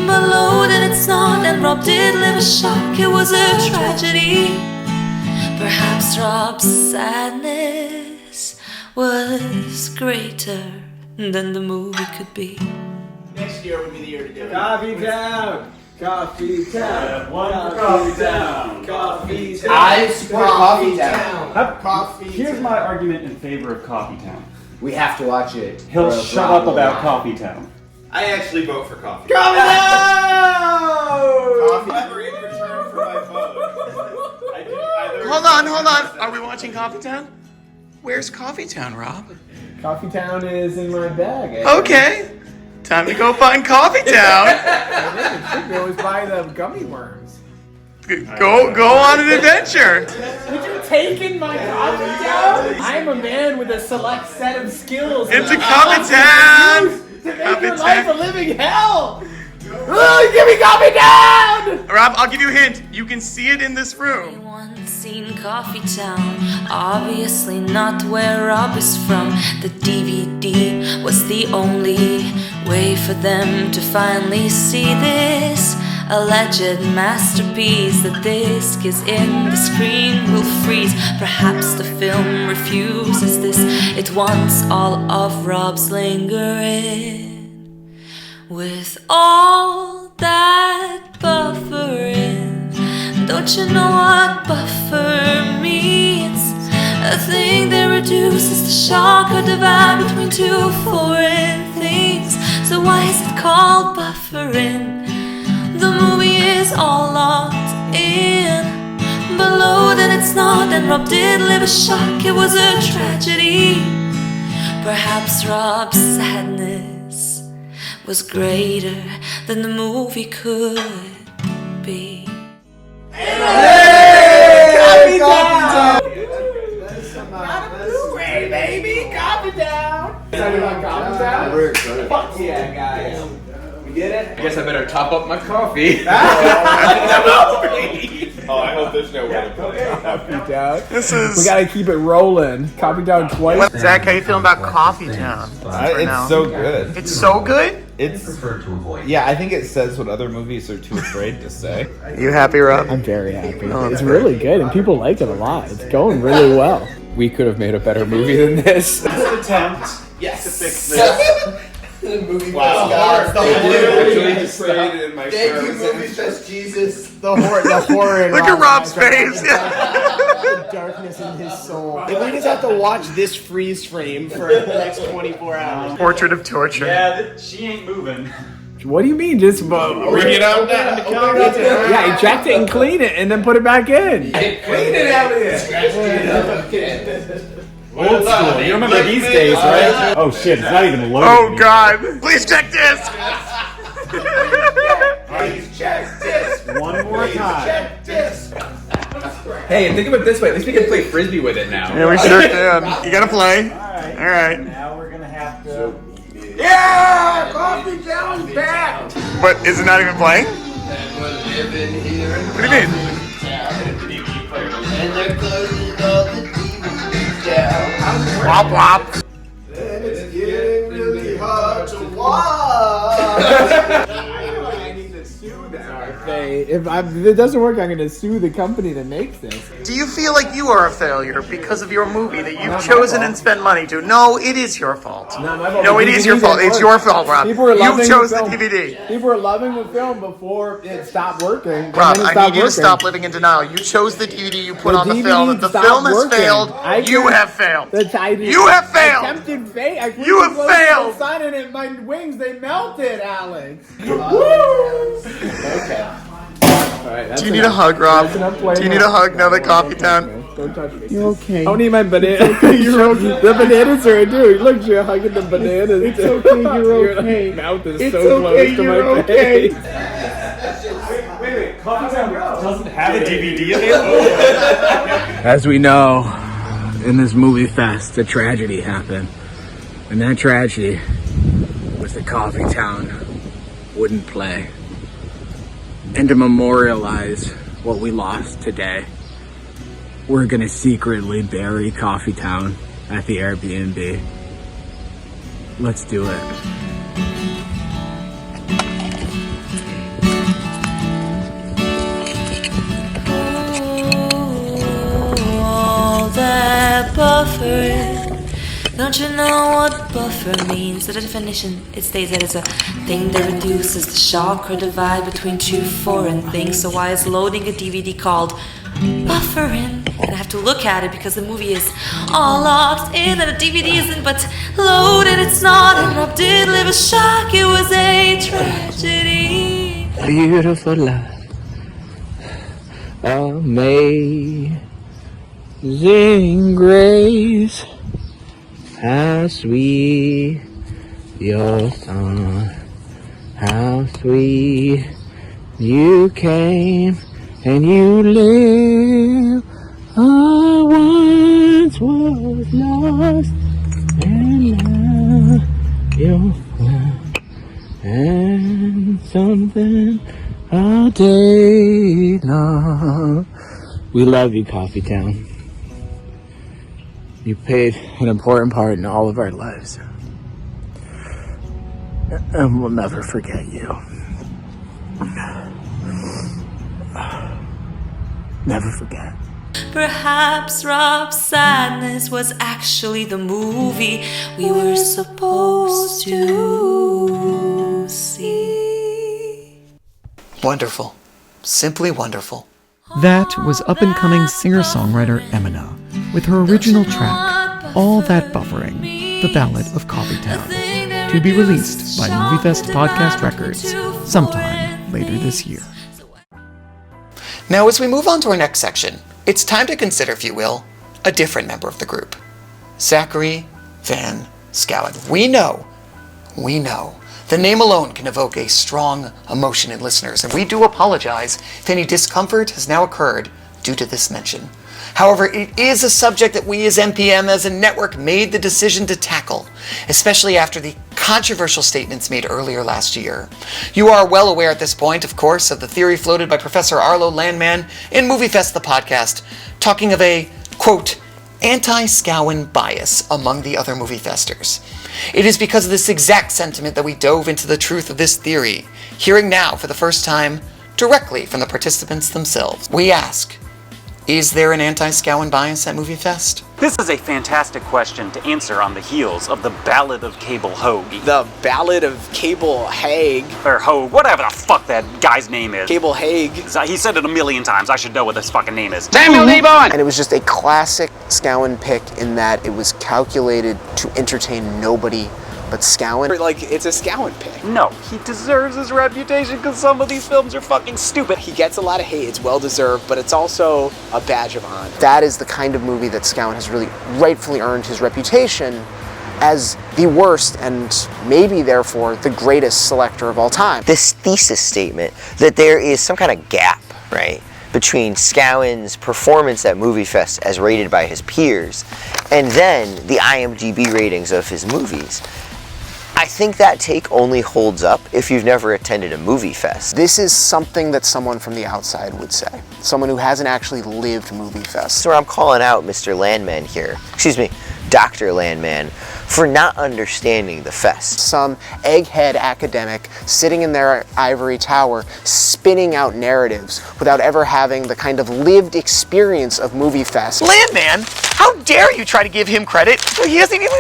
but loaded it's not, and Rob did live a shock. It was a tragedy. Perhaps Rob's sadness was greater than the movie could be. Next year would be the year to do it. Coffeetown! Coffeetown! One for Coffeetown! Coffeetown! I support Coffeetown. Here's my argument in favor of Coffeetown. We have to watch it. He'll shut up about Coffeetown. I actually vote for Coffee. Coffeetown! Coffee in return for my vote. I do either Hold on. Are we watching Coffee Town? Where's Coffee Town, Rob? Coffee Town is in my bag. Okay. Time to go find Coffee Town. I think it was by the gummy worms. Go on an adventure. Would you take in my Coffee Town? I'm a man with a select set of skills. It's a Coffee Town. To make your life a living hell. Oh, give me Coffee Town! Rob, I'll give you a hint. You can see it in this room. Seen Coffee Town, obviously not where Rob is from. The DVD was the only way for them to finally see this alleged masterpiece. The disc is in, the screen will freeze. Perhaps the film refuses this. It wants all of Rob's lingering. With all that buffering, don't you know what buffer means? A thing that reduces the shock or divide between two foreign things. So why is it called buffering? The movie is all locked in, but loaded it's not. And Rob did live a shock, it was a tragedy. Perhaps Rob's sadness was greater than the movie could be. Hey, Coffee Town! Got a Blu-ray, baby! Coffee Town! Excited about Coffee Town? We're excited. Fuck yeah, guys. We did it? I guess I better top up my coffee. Oh, I hope there's no way to put it. Coffee Town. We gotta keep it rolling. Coffee Town twice. Zach, how you feeling about Coffee Town? It's so good. It's so good? Yeah, I think it says what other movies are too afraid to say. You happy, Rob? I'm very happy. It's really good, and people like it a lot. It's going really well. We could have made a better movie than this. Attempt Yes. to fix this. The movie Wow. guys. Thank you, Movie Fest Jesus. The horror in Look at Rob's face. The darkness in his soul. If we just have to watch this freeze frame for the next 24 hours. Portrait of torture. Yeah, she ain't moving. What do you mean? Just bring it on down to Coffee Town. Yeah, eject it and clean it, and then put it back in. Clean it out of here. Old school. You remember these days, right? Oh shit, it's not even loaded. Oh god. Please check this. Please check this. One more time. Check this. Hey, think of it this way. At least we can play frisbee with it now. Yeah, we sure can. You gotta play. Alright. Alright. Now we're gonna have to... Yeah! Coffee Town's back! But is it not even playing? And we're living here in What do you mean? and they're closing all the TVs down. Wop wop. And it's getting really hard to watch. I need to sue them. If it doesn't work, I'm going to sue the company that makes this. Do you feel like you are a failure because of your movie that you've chosen and spent money to? No, it is your fault. No, it is your fault. It's your fault, Rob. You chose the DVD. People were loving the film before it stopped working. Rob, I need you to stop living in denial. You chose the DVD you put on the film. The film has failed. You have failed. You have failed. Attempted fate. You have failed. The sun and my wings, they melted, Alex. Okay. Right, do you need a hug, Rob? Do you need a hug now that Coffee Town? Don't touch me. You're okay. I don't need my banana. You're okay. The bananas are dude. Look, you're hugging the bananas. It's okay. You're okay. Your mouth is It's so okay, close to you're my okay. face. Wait. Coffee Town doesn't have a DVD available? As we know, in this movie fest, a tragedy happened. And that tragedy was that Coffee Town wouldn't play. And to memorialize what we lost today, we're gonna secretly bury Coffee Town at the Airbnb. Let's do it. All that buffering. Don't you know what buffer means? The definition, it states that it's a thing that reduces the shock or divide between two foreign things. So why is loading a DVD called buffering? And I have to look at it because the movie is all locked in and the DVD isn't, but loaded it's not. And Rob did live a shock, it was a tragedy. Beautiful love of me. Amazing grace, how sweet your song, how sweet you came and you live. I once was lost and now you're found, and something all day long. We love you, Coffee Town. You played an important part in all of our lives. And we'll never forget you. Never forget. Perhaps Rob's sadness was actually the movie we were supposed to see. Wonderful. Simply wonderful. That was up-and-coming singer-songwriter Emina with her original track, All That Buffering, the Ballad of Coffee Town, to be released by MovieFest Podcast Records sometime later this year. Now, as we move on to our next section, it's time to consider, if you will, a different member of the group. Zachary Van Schouwen. We know, the name alone can evoke a strong emotion in listeners, and we do apologize if any discomfort has now occurred due to this mention. However, it is a subject that we as MPM as a network made the decision to tackle, especially after the controversial statements made earlier last year. You are well aware at this point, of course, of the theory floated by Professor Arlo Landman in MovieFest the podcast, talking of a, quote, anti-Schouwen bias among the other MovieFesters. It is because of this exact sentiment that we dove into the truth of this theory, hearing now for the first time directly from the participants themselves. We ask, is there an anti-Schouwen bias at MovieFest? This is a fantastic question to answer on the heels of the Ballad of Cable Hogue. The Ballad of Cable Hague. Or Hogue, whatever the fuck that guy's name is. Cable Hague. He said it a million times. I should know what this fucking name is. Samuel Levon! And it was just a classic Schouwen pick in that it was calculated to entertain nobody but Schouwen. Like, it's a Schouwen pick. No, he deserves his reputation because some of these films are fucking stupid. He gets a lot of hate. It's well deserved, but it's also a badge of honor. That is the kind of movie that Schouwen has really rightfully earned his reputation as the worst and maybe therefore the greatest selector of all time. This thesis statement that there is some kind of gap, right, between Schouwen's performance at MovieFest as rated by his peers and then the IMDb ratings of his movies. I think that take only holds up if you've never attended a MovieFest. This is something that someone from the outside would say. Someone who hasn't actually lived MovieFest. So I'm calling out Mr. Landman here, Dr. Landman, for not understanding the fest. Some egghead academic sitting in their ivory tower spinning out narratives without ever having the kind of lived experience of MovieFest. Landman, how dare you try to give him credit? He doesn't even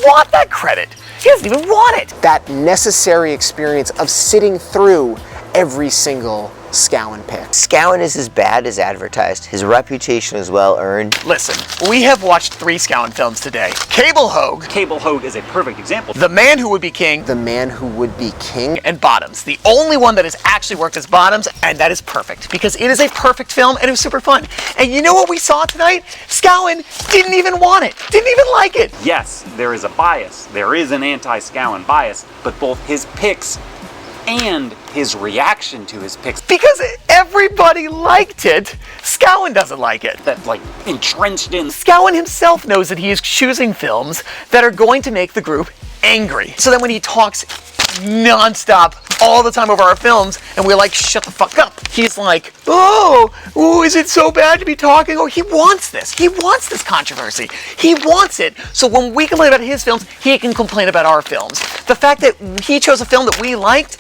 want that credit. He doesn't even want it. That necessary experience of sitting through every single Schouwen pick. Schouwen is as bad as advertised. His reputation is well earned. Listen, we have watched 3 Schouwen films today. Cable Hogue. Cable Hogue is a perfect example. The Man Who Would Be King. The Man Who Would Be King. And Bottoms. The only one that has actually worked as Bottoms, and that is perfect. Because it is a perfect film, and it was super fun. And you know what we saw tonight? Schouwen didn't even want it. Didn't even like it. Yes, there is a bias. There is an anti-Schouwen bias, but both his picks and his reaction to his picks. Because everybody liked it, Schouwen doesn't like it. That, entrenched in. Schouwen himself knows that he is choosing films that are going to make the group angry. So that when he talks non-stop all the time over our films, and we're like, shut the fuck up, he's like, oh, is it so bad to be talking? Oh, he wants this. He wants this controversy. He wants it. So when we complain about his films, he can complain about our films. The fact that he chose a film that we liked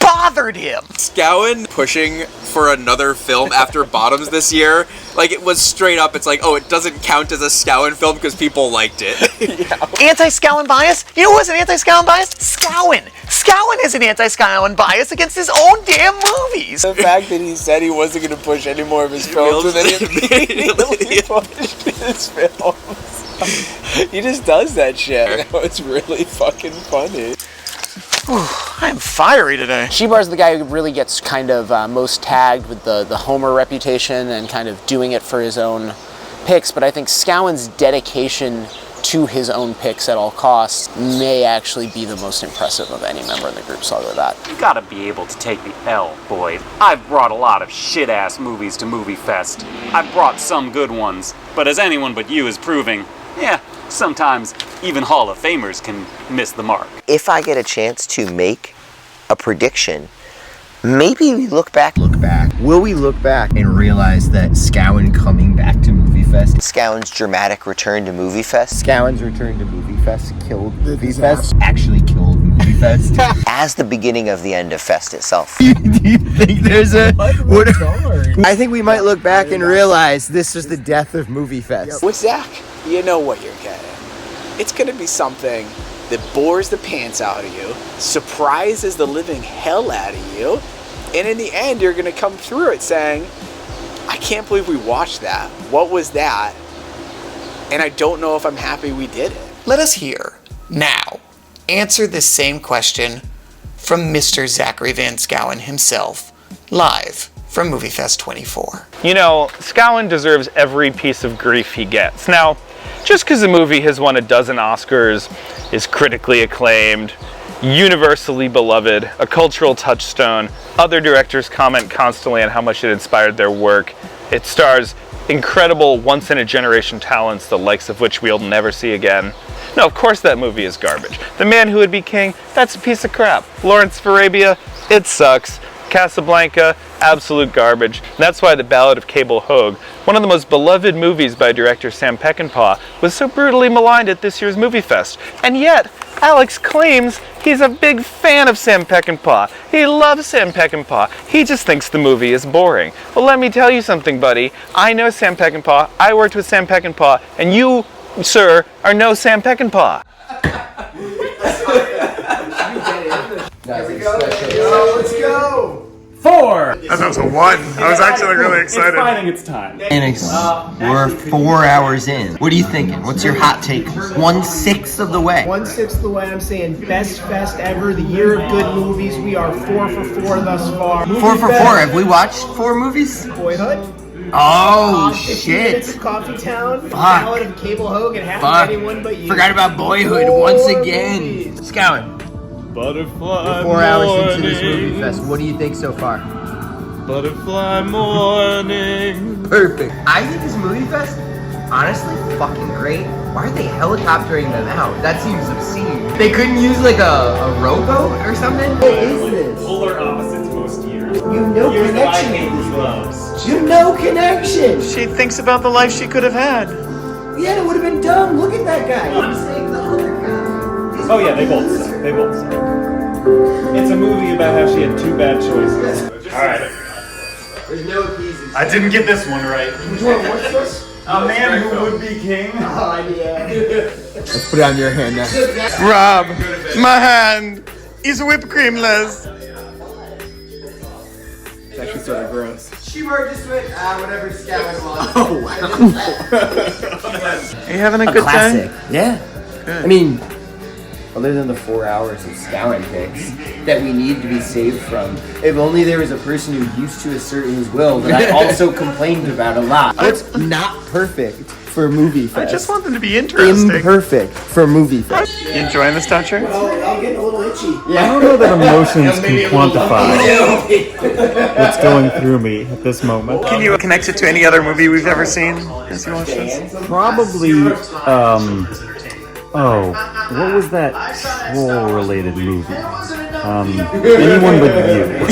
bothered him. Schouwen pushing for another film after Bottoms this year, it was straight up, it's like, oh, it doesn't count as a Schouwen film because people liked it. Yeah. Anti-Schouwen bias? You know who has an anti-Schouwen bias? Schouwen. Schouwen has an anti-Schouwen bias against his own damn movies. The fact that he said he wasn't going to push any more of his films, and then he immediately pushed his films. He just does that shit. It's really fucking funny. I'm fiery today. Shebar's the guy who really gets kind of most tagged with the Homer reputation and kind of doing it for his own picks, but I think Scowen's dedication to his own picks at all costs may actually be the most impressive of any member in the group, so I'll go with that. You gotta be able to take the L, Boyd. I've brought a lot of shit-ass movies to MovieFest. I've brought some good ones, but as anyone but you is proving, yeah, sometimes even Hall of Famers can miss the mark. If I get a chance to make a prediction, maybe we look back. Will we look back and realize that Scowen coming back to MovieFest? Scowen's dramatic return to MovieFest. Scowen's return to MovieFest killed MovieFest. Actually killed MovieFest. As the beginning of the end of Fest itself. Do you think there's a... I think we might look back and realize this was the death of MovieFest. With Zach, you know what you're getting. It's going to be something that bores the pants out of you, surprises the living hell out of you, and in the end, you're going to come through it saying, I can't believe we watched that. What was that? And I don't know if I'm happy we did it. Let us hear, now, answer this same question from Mr. Zachary Van Scowen himself, live from MovieFest 24. You know, Scowen deserves every piece of grief he gets. Now, just because the movie has won a dozen Oscars, is critically acclaimed, universally beloved, a cultural touchstone, other directors comment constantly on how much it inspired their work. It stars incredible once-in-a-generation talents, the likes of which we'll never see again. No, of course that movie is garbage. The Man Who Would Be King, that's a piece of crap. Lawrence of Arabia, it sucks. Casablanca, absolute garbage. And that's why The Ballad of Cable Hogue, one of the most beloved movies by director Sam Peckinpah, was so brutally maligned at this year's MovieFest. And yet, Alex claims he's a big fan of Sam Peckinpah. He loves Sam Peckinpah. He just thinks the movie is boring. Well, let me tell you something, buddy. I know Sam Peckinpah. I worked with Sam Peckinpah. And you, sir, are no Sam Peckinpah. Let's go! 4! I thought it was a 1. I was actually really excited. It's finding its time. We're 4 hours in. What are you thinking? What's your hot take? 1/6 of the way. 1/6 of the way. I'm saying best fest ever. The year of good movies. We are 4 for 4 thus far. 4 for 4. Have we watched 4 movies? Boyhood. Oh, 50 shit. minutes of Coffee Town. Fuck. Ballad of Cable Hogue and half of anyone but you. Forgot about Boyhood once again. Scowen. Butterfly 4 hours into this movie fest. What do you think so far? Butterfly morning. Perfect. I think this movie fest, honestly, fucking great. Why are they helicoptering them out? That seems obscene. They couldn't use like a rowboat or something? What is this? Polar opposites most years. You know connection with these gloves. You know connection. She thinks about the life she could have had. Yeah, it would have been dumb. Look at that guy. I'm saying the other guy. Oh yeah, they both suck. They both suck. It's a movie about how she had 2 bad choices. Alright. There's no appeasing. I didn't get this one right. Which one? What's this? A Man Who Would Be King. Oh, yeah. Let's put it on your hand now. Rob, my hand is whipped creamless. It's actually sort of gross. She just went, whatever Scowen wants. Oh, wow. Are you having a good classic. time? Yeah. Good. I mean, other than the 4 hours of Scowen picks that we need to be saved from, if only there was a person who used to assert his will that I also complained about a lot. It's not perfect for MovieFest. I just want them to be interesting. Imperfect for MovieFest. You enjoying this, Dutcher? Well, I'm getting a little itchy. I don't know that emotions can quantify what's going through me at this moment. Can you connect it to any other movie we've ever seen as you watch this? Probably, what was that troll-related movie? Anyone but you.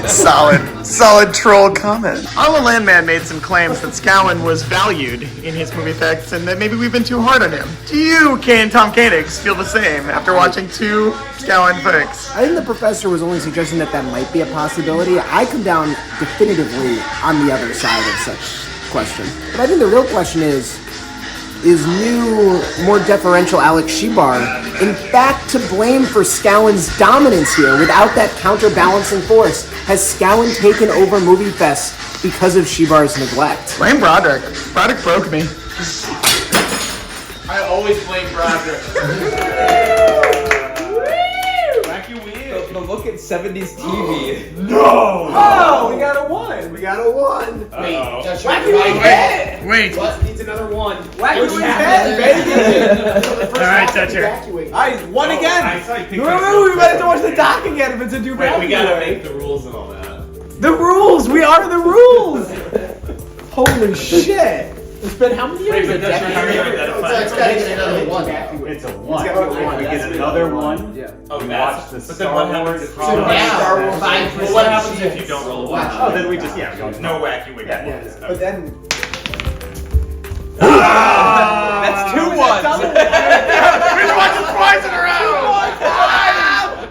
Solid troll comment. On the Landman made some claims that Scowen was valued in his movie effects and that maybe we've been too hard on him. Do you, Tom Koenigs, feel the same after watching 2 Scowen picks? I think the professor was only suggesting that might be a possibility. I come down definitively on the other side of such question. But I think the real question is new, more deferential Alex Shebar in fact to blame for Scowen's dominance here without that counterbalancing force? Has Scowen taken over MovieFest because of Shebar's neglect? Blame Broderick. Broderick broke me. I always blame Broderick. The look at 70s TV. No! Oh, we got a 1. We got a 1. Wait, Just wacky weed. Wait. What? Needs another one. Wait, Alright, Dutcher. I won again. Remember, we might have to watch the doc again if it's a do Wait, we gotta make the rules and all that. The rules! We are the rules! Holy shit! It's been how many years? It's gotta get another one. It's a one. If we get another one, we watch the Star Wars. So what happens if you don't roll a one? Oh, then we just, no wacky wig. But then... That's 2 ones! We're watching twice in a row!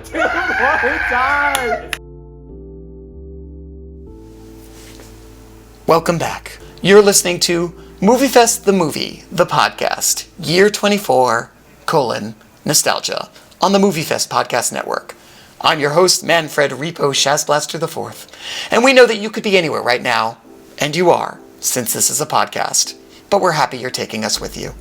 2 more times! Welcome back. You're listening to MovieFest the Movie, the podcast, year 24, nostalgia, on the MovieFest Podcast Network. I'm your host, Manfred Repo Shazblaster IV, and we know that you could be anywhere right now, and you are, since this is a podcast, but we're happy you're taking us with you.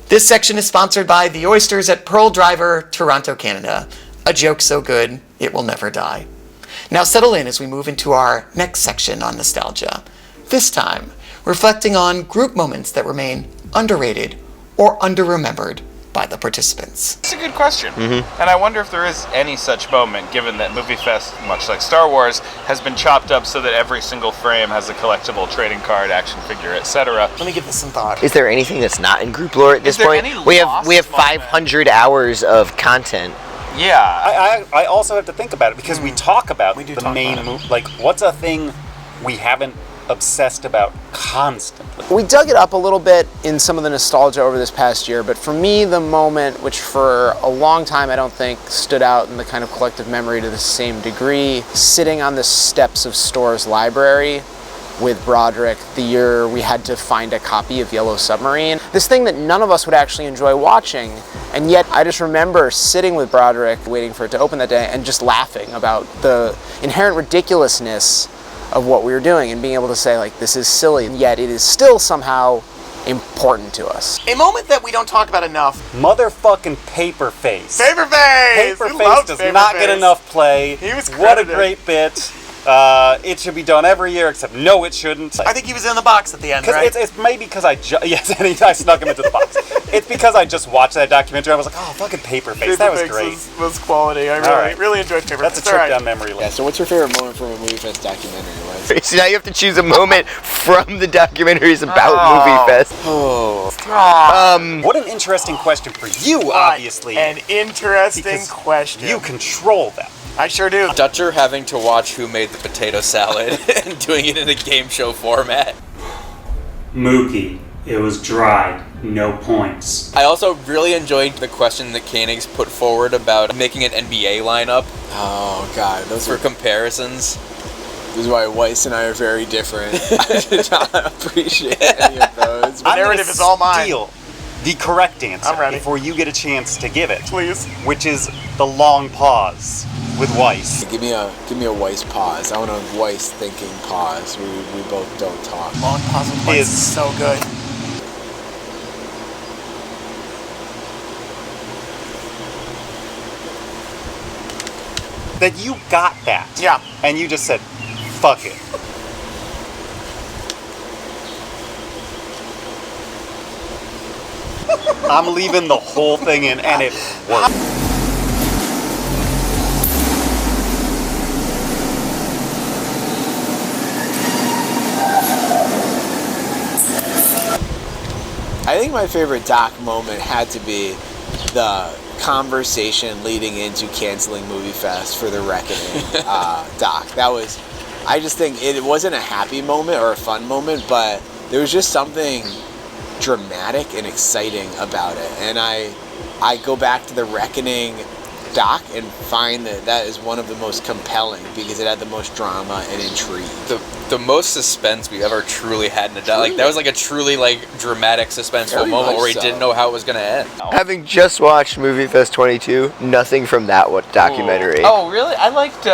This section is sponsored by the Oysters at Pearl Driver, Toronto, Canada. A joke so good, it will never die. Now settle in as we move into our next section on nostalgia. This time, reflecting on group moments that remain underrated or underremembered by the participants. It's a good question. And I wonder if there is any such moment, given that MovieFest, much like Star Wars, has been chopped up so that every single frame has a collectible trading card, action figure, etc. Let me give this some thought. Is there anything that's not in group lore at this point? We have 500 hours of content. Yeah. I also have to think about it because we talk about the main movie. Like, what's a thing we haven't obsessed about constantly? We dug it up a little bit in some of the nostalgia over this past year, but for me, the moment which for a long time I don't think stood out in the kind of collective memory to the same degree, sitting on the steps of Storr's library with Broderick the year we had to find a copy of Yellow Submarine. This thing that none of us would actually enjoy watching, and yet I just remember sitting with Broderick, waiting for it to open that day, and just laughing about the inherent ridiculousness of what we were doing and being able to say, like, this is silly, and yet it is still somehow important to us. A moment that we don't talk about enough. Motherfucking Paperface. Paperface! Paperface does not get enough play. He was What a great bit. It should be done every year, except no, it shouldn't. I think he was in the box at the end, right? It's maybe because I snuck him into the box. It's because I just watched that documentary. I was like, oh, fucking Paperface. That was great. Was quality. I really enjoyed Paperface. That's a trip down memory lane. Yeah, so what's your favorite moment from a MovieFest documentary? So now you have to choose a moment from the documentaries about MovieFest. What an interesting question for you, obviously. An interesting question. You control that. I sure do. Dutcher having to watch Who Made the Potato Salad and doing it in a game show format. Mookie. It was dry. No points. I also really enjoyed the question that Koenig's put forward about making an NBA lineup. Oh god, those for comparisons. This is why Weiss and I are very different. I did not appreciate any of those. The narrative is all mine. Steal the correct answer I'm ready. before you get a chance to give it. Please. Which is the long pause with Weiss. Give me a Weiss pause. I want a Weiss thinking pause. We both don't talk. Long pause with Weiss is so good. That you got that. Yeah. And you just said, fuck it. I'm leaving the whole thing in, and it worked. I think my favorite doc moment had to be the conversation leading into canceling MovieFest for the Reckoning doc. That was, I just think it wasn't a happy moment or a fun moment, but there was just something dramatic and exciting about it. And I go back to the Reckoning doc and find that is one of the most compelling because it had the most drama and intrigue. The most suspense we ever truly had in a doc. Like that was like a truly like dramatic suspenseful moment where he didn't know how it was gonna end. Having just watched MovieFest 22, nothing from that documentary. Oh really? I liked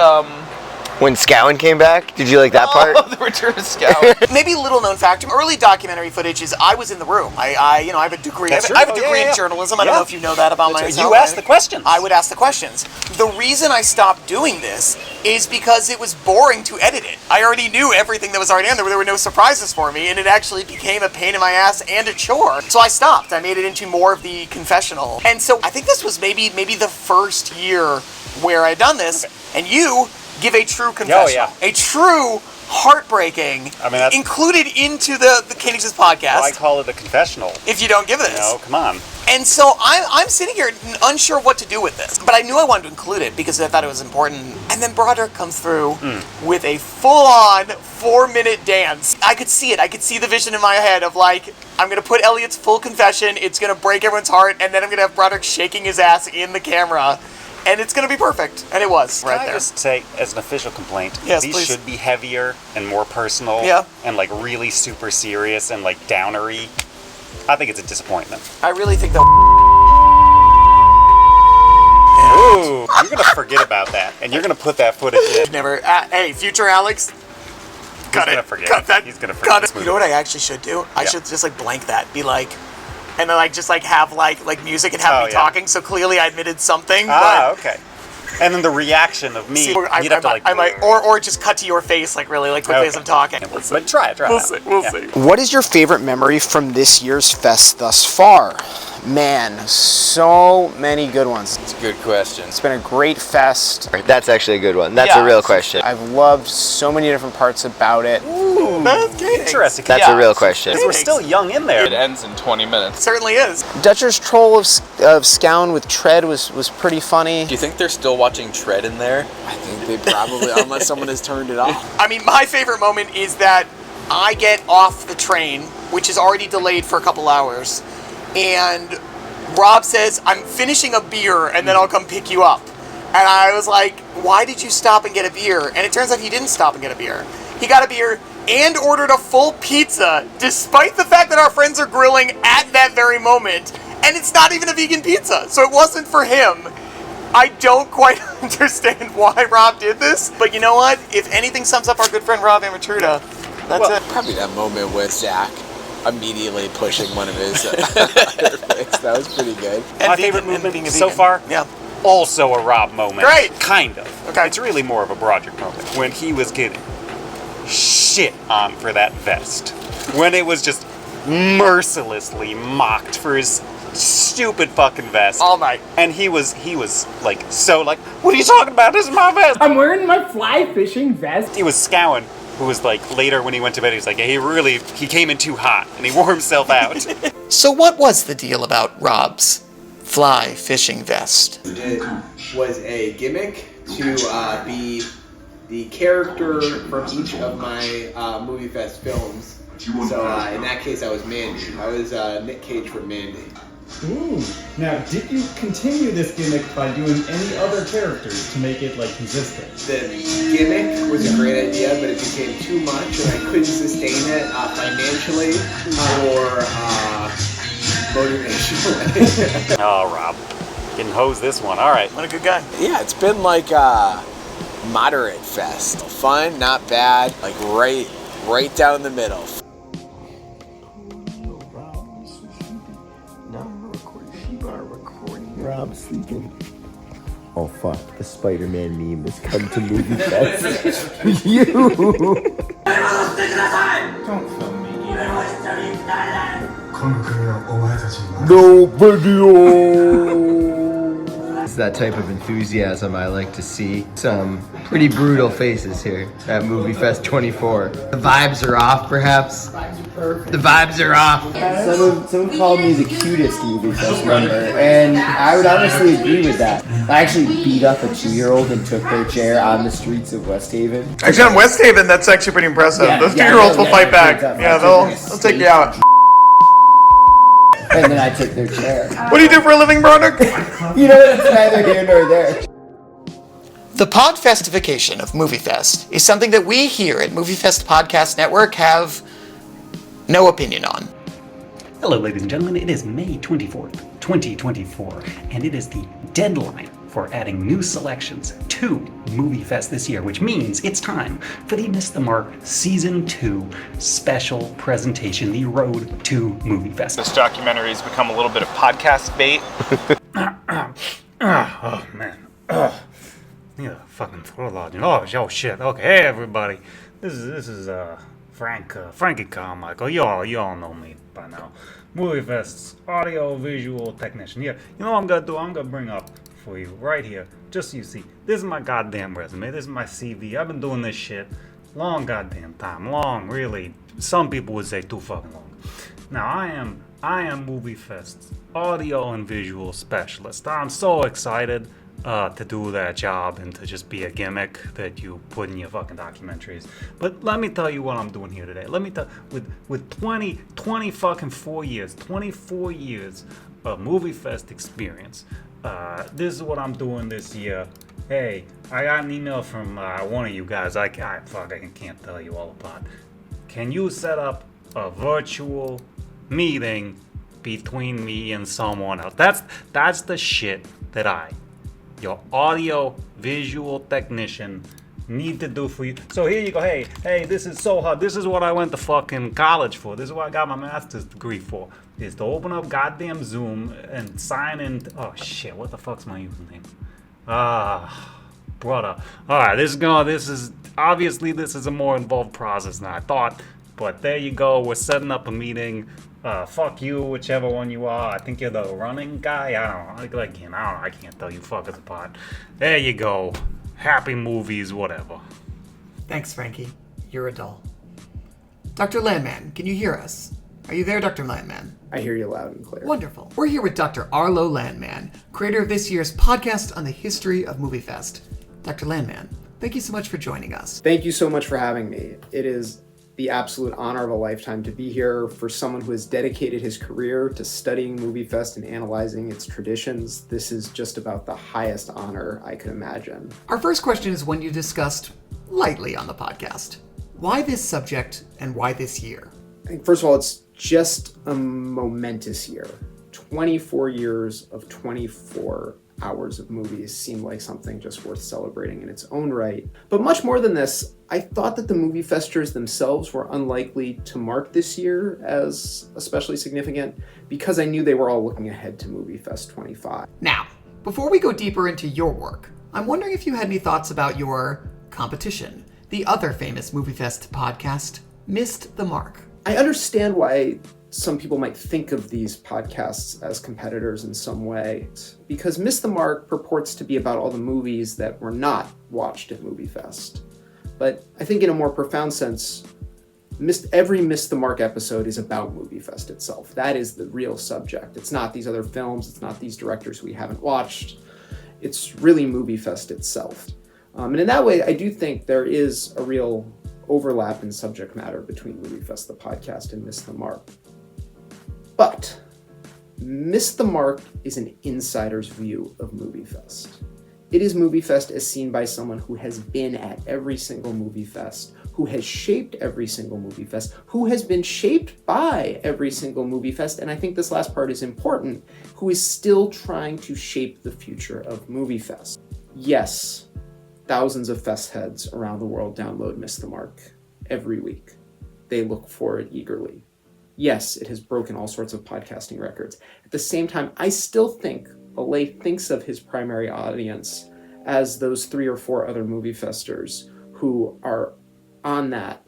when Scowen came back. Did you like that part? The return of Scowen. Maybe a little known fact. Early documentary footage is I was in the room. I have a degree. I have a degree in journalism. I don't know if you know that about myself. You asked the questions. I would ask the questions. The reason I stopped doing this is because it was boring to edit it. I already knew everything that was already on there. There were no surprises for me, and it actually became a pain in my ass and a chore. So I stopped. I made it into more of the confessional. And so I think this was maybe the first year where I'd done this, and you give a true confessional. A true heartbreaking, included into the Koenig's podcast. Well, I call it a confessional. If you don't give this. No, come on. And so I'm sitting here unsure what to do with this. But I knew I wanted to include it because I thought it was important. And then Broderick comes through with a full-on 4-minute dance. I could see it. I could see the vision in my head of like, I'm going to put Elliot's full confession, it's going to break everyone's heart, and then I'm going to have Broderick shaking his ass in the camera. And it's going to be perfect. And it was right there. Can I just say, as an official complaint, yes, these please. should be heavier and more personal and like really super serious and like downery. I think it's a disappointment. I really think that... Ooh, you're going to forget about that. And you're going to put that footage in. Never. Hey, future Alex. Cut it. Cut that. He's going to forget this movie. You know what I actually should do? I should just like blank that. Be like... And then just have like music and have me talking, so clearly I admitted something. Okay. And then the reaction of me, you'd have to like... I might, or just cut to your face like really like quickly as I'm talking. But try it. We'll see. What is your favorite memory from this year's fest thus far? Man, so many good ones. It's a good question. It's been a great fest. That's actually a good one. That's a real question. I've loved so many different parts about it. Ooh, that's interesting. That's a real question. Because we're still young in there. It ends in 20 minutes. It certainly is. Dutcher's Troll of Scown with Tread was pretty funny. Do you think they're still watching Tread in there? I think they probably, unless someone has turned it off. I mean, my favorite moment is that I get off the train, which is already delayed for a couple hours, and Rob says, I'm finishing a beer and then I'll come pick you up. And I was like, why did you stop and get a beer? And it turns out he didn't stop and get a beer. He got a beer and ordered a full pizza, despite the fact that our friends are grilling at that very moment. And it's not even a vegan pizza, so it wasn't for him. I don't quite understand why Rob did this, but you know what? If anything sums up our good friend Rob Amatruda, that's it. Probably that moment with Zach immediately pushing one of his that was pretty good. And my favorite movement so far? Yeah. Also a Rob moment. Great. Kind of. Okay. It's really more of a Broderick moment. When he was getting shit on for that vest. When it was just mercilessly mocked for his stupid fucking vest. All night. And he was like, so like, what are you talking about? This is my vest. I'm wearing my fly fishing vest. He was Scowen, who was like, later when he went to bed, he was like, yeah, he came in too hot and he wore himself out. So what was the deal about Rob's fly fishing vest? It was a gimmick to be the character from each of my MovieFest films. So in that case, I was Mandy. I was Nick Cage for Mandy. Ooh. Now, did you continue this gimmick by doing any other characters to make it like consistent? The gimmick was a great idea, but it became too much, and I couldn't sustain it financially or motivationally. Oh, Rob, getting hosed this one. All right. What a good guy. Yeah, it's been like moderate fest. Fun, not bad. Like right down the middle. Rob's sleeping. Oh fuck, the Spider-Man meme has come to MovieFest. You! Don't film me. No video! It's that type of enthusiasm I like to see. Some pretty brutal faces here at MovieFest 24. The vibes are off, perhaps? The vibes are off. Someone called me the cutest MovieFest member, and I would honestly agree with that. I actually beat up a 2-year-old and took their chair on the streets of West Haven. Actually, on West Haven, that's actually pretty impressive. Yeah, Those yeah, 2-year-olds will yeah, fight back. yeah, Yeah, they'll take you out. And then I took their chair. What do you do for a living, Broderick? You know, it's neither here nor there. The podfestification of MovieFest is something that we here at MovieFest Podcast Network have no opinion on. Hello, ladies and gentlemen. It is May 24th, 2024, and it is the deadline for adding new selections to MovieFest this year, which means it's time for the Miss the Mark Season 2 special presentation, The Road to MovieFest. This documentary has become a little bit of podcast bait. Oh, man. Yeah, fucking throat lodging. Oh shit. Okay, hey everybody. This is Frankie Carmichael. You all know me by now. MovieFest's audio visual technician. Yeah, you know what I'm gonna do? I'm gonna bring up for you right here, just so you see. This is my goddamn resume. This is my CV. I've been doing this shit long goddamn time. Long, really. Some people would say too fucking long. Now I am MovieFest's audio and visual specialist. I'm so excited to do that job and to just be a gimmick that you put in your fucking documentaries. But let me tell you what I'm doing here today. Let me tell with 24 years of MovieFest experience, this is what I'm doing this year. Hey, I got an email from one of you guys. I can't tell you all apart. Can you set up a virtual meeting between me and someone else? That's the shit that your audio visual technician need to do for you. So here you go. Hey, this is so hard. This is what I went to fucking college for. This is what I got my master's degree for. Is to open up goddamn Zoom and sign in. Oh shit, what the fuck's my username? Brother. Alright, this is obviously this is a more involved process than I thought. But there you go. We're setting up a meeting. Fuck you, whichever one you are. I think you're the running guy. I don't know. I can't tell you fuckers apart. There you go. Happy movies, whatever. Thanks, Frankie. You're a doll. Dr. Landman, can you hear us? Are you there, Dr. Landman? I hear you loud and clear. Wonderful. We're here with Dr. Arlo Landman, creator of this year's podcast on the history of MovieFest. Dr. Landman, thank you so much for joining us. Thank you so much for having me. It is the absolute honor of a lifetime to be here for someone who has dedicated his career to studying MovieFest and analyzing its traditions. This is just about the highest honor I could imagine. Our first question is one you discussed lightly on the podcast. Why this subject and why this year? I think, first of all, it's just a momentous year. 24 years of 24 hours of movies seem like something just worth celebrating in its own right. But much more than this, I thought that the movie festers themselves were unlikely to mark this year as especially significant because I knew they were all looking ahead to MovieFest 25. Now, before we go deeper into your work, I'm wondering if you had any thoughts about your competition, the other famous MovieFest podcast, Missed the Mark. I understand why some people might think of these podcasts as competitors in some way, because Miss the Mark purports to be about all the movies that were not watched at MovieFest. But I think in a more profound sense, every Miss the Mark episode is about MovieFest itself. That is the real subject. It's not these other films, it's not these directors we haven't watched. It's really MovieFest itself. And in that way, I do think there is a real overlap in subject matter between MovieFest the podcast and Miss the Mark. But Miss the Mark is an insider's view of MovieFest. It is MovieFest as seen by someone who has been at every single MovieFest, who has shaped every single MovieFest, who has been shaped by every single MovieFest, and I think this last part is important, who is still trying to shape the future of MovieFest. Yes, thousands of fest heads around the world download Miss the Mark every week. They look for it eagerly. Yes, it has broken all sorts of podcasting records. At the same time, I still think Alay thinks of his primary audience as those 3 or 4 other MovieFesters who are on that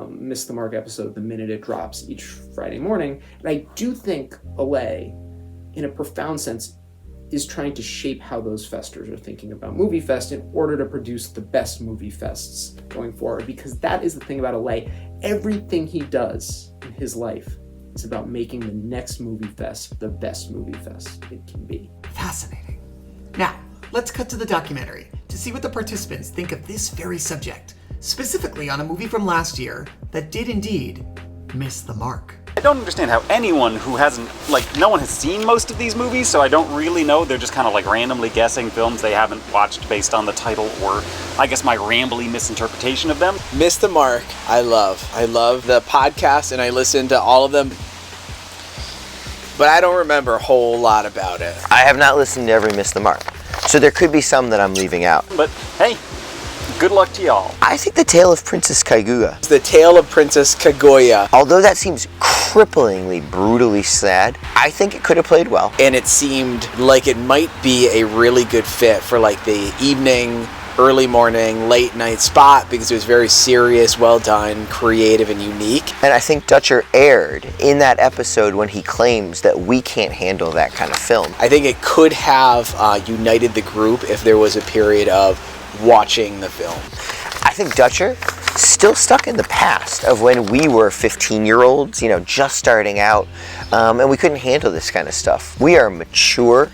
Miss the Mark episode the minute it drops each Friday morning. And I do think Alay, in a profound sense, is trying to shape how those festers are thinking about MovieFest in order to produce the best MovieFests going forward. Because that is the thing about Alay. Everything he does in his life is about making the next MovieFest the best MovieFest it can be. Fascinating. Now, let's cut to the documentary to see what the participants think of this very subject, specifically on a movie from last year that did indeed miss the mark. I don't understand how anyone who hasn't, no one has seen most of these movies, so I don't really know. They're just kind of randomly guessing films they haven't watched based on the title or, I guess, my rambly misinterpretation of them. Miss the Mark, I love the podcast and I listen to all of them, but I don't remember a whole lot about it. I have not listened to every Miss the Mark, so there could be some that I'm leaving out. But hey, good luck to y'all. I think The Tale of Princess Kaguya. It's The Tale of Princess Kaguya. Although that seems cripplingly, brutally sad, I think it could have played well. And it seemed like it might be a really good fit for the evening early morning, late night spot because it was very serious, well done, creative, and unique. And I think Dutcher erred in that episode when he claims that we can't handle that kind of film. I think it could have united the group if there was a period of watching the film. I think Dutcher still stuck in the past of when we were 15-year-olds, just starting out, and we couldn't handle this kind of stuff. We are mature.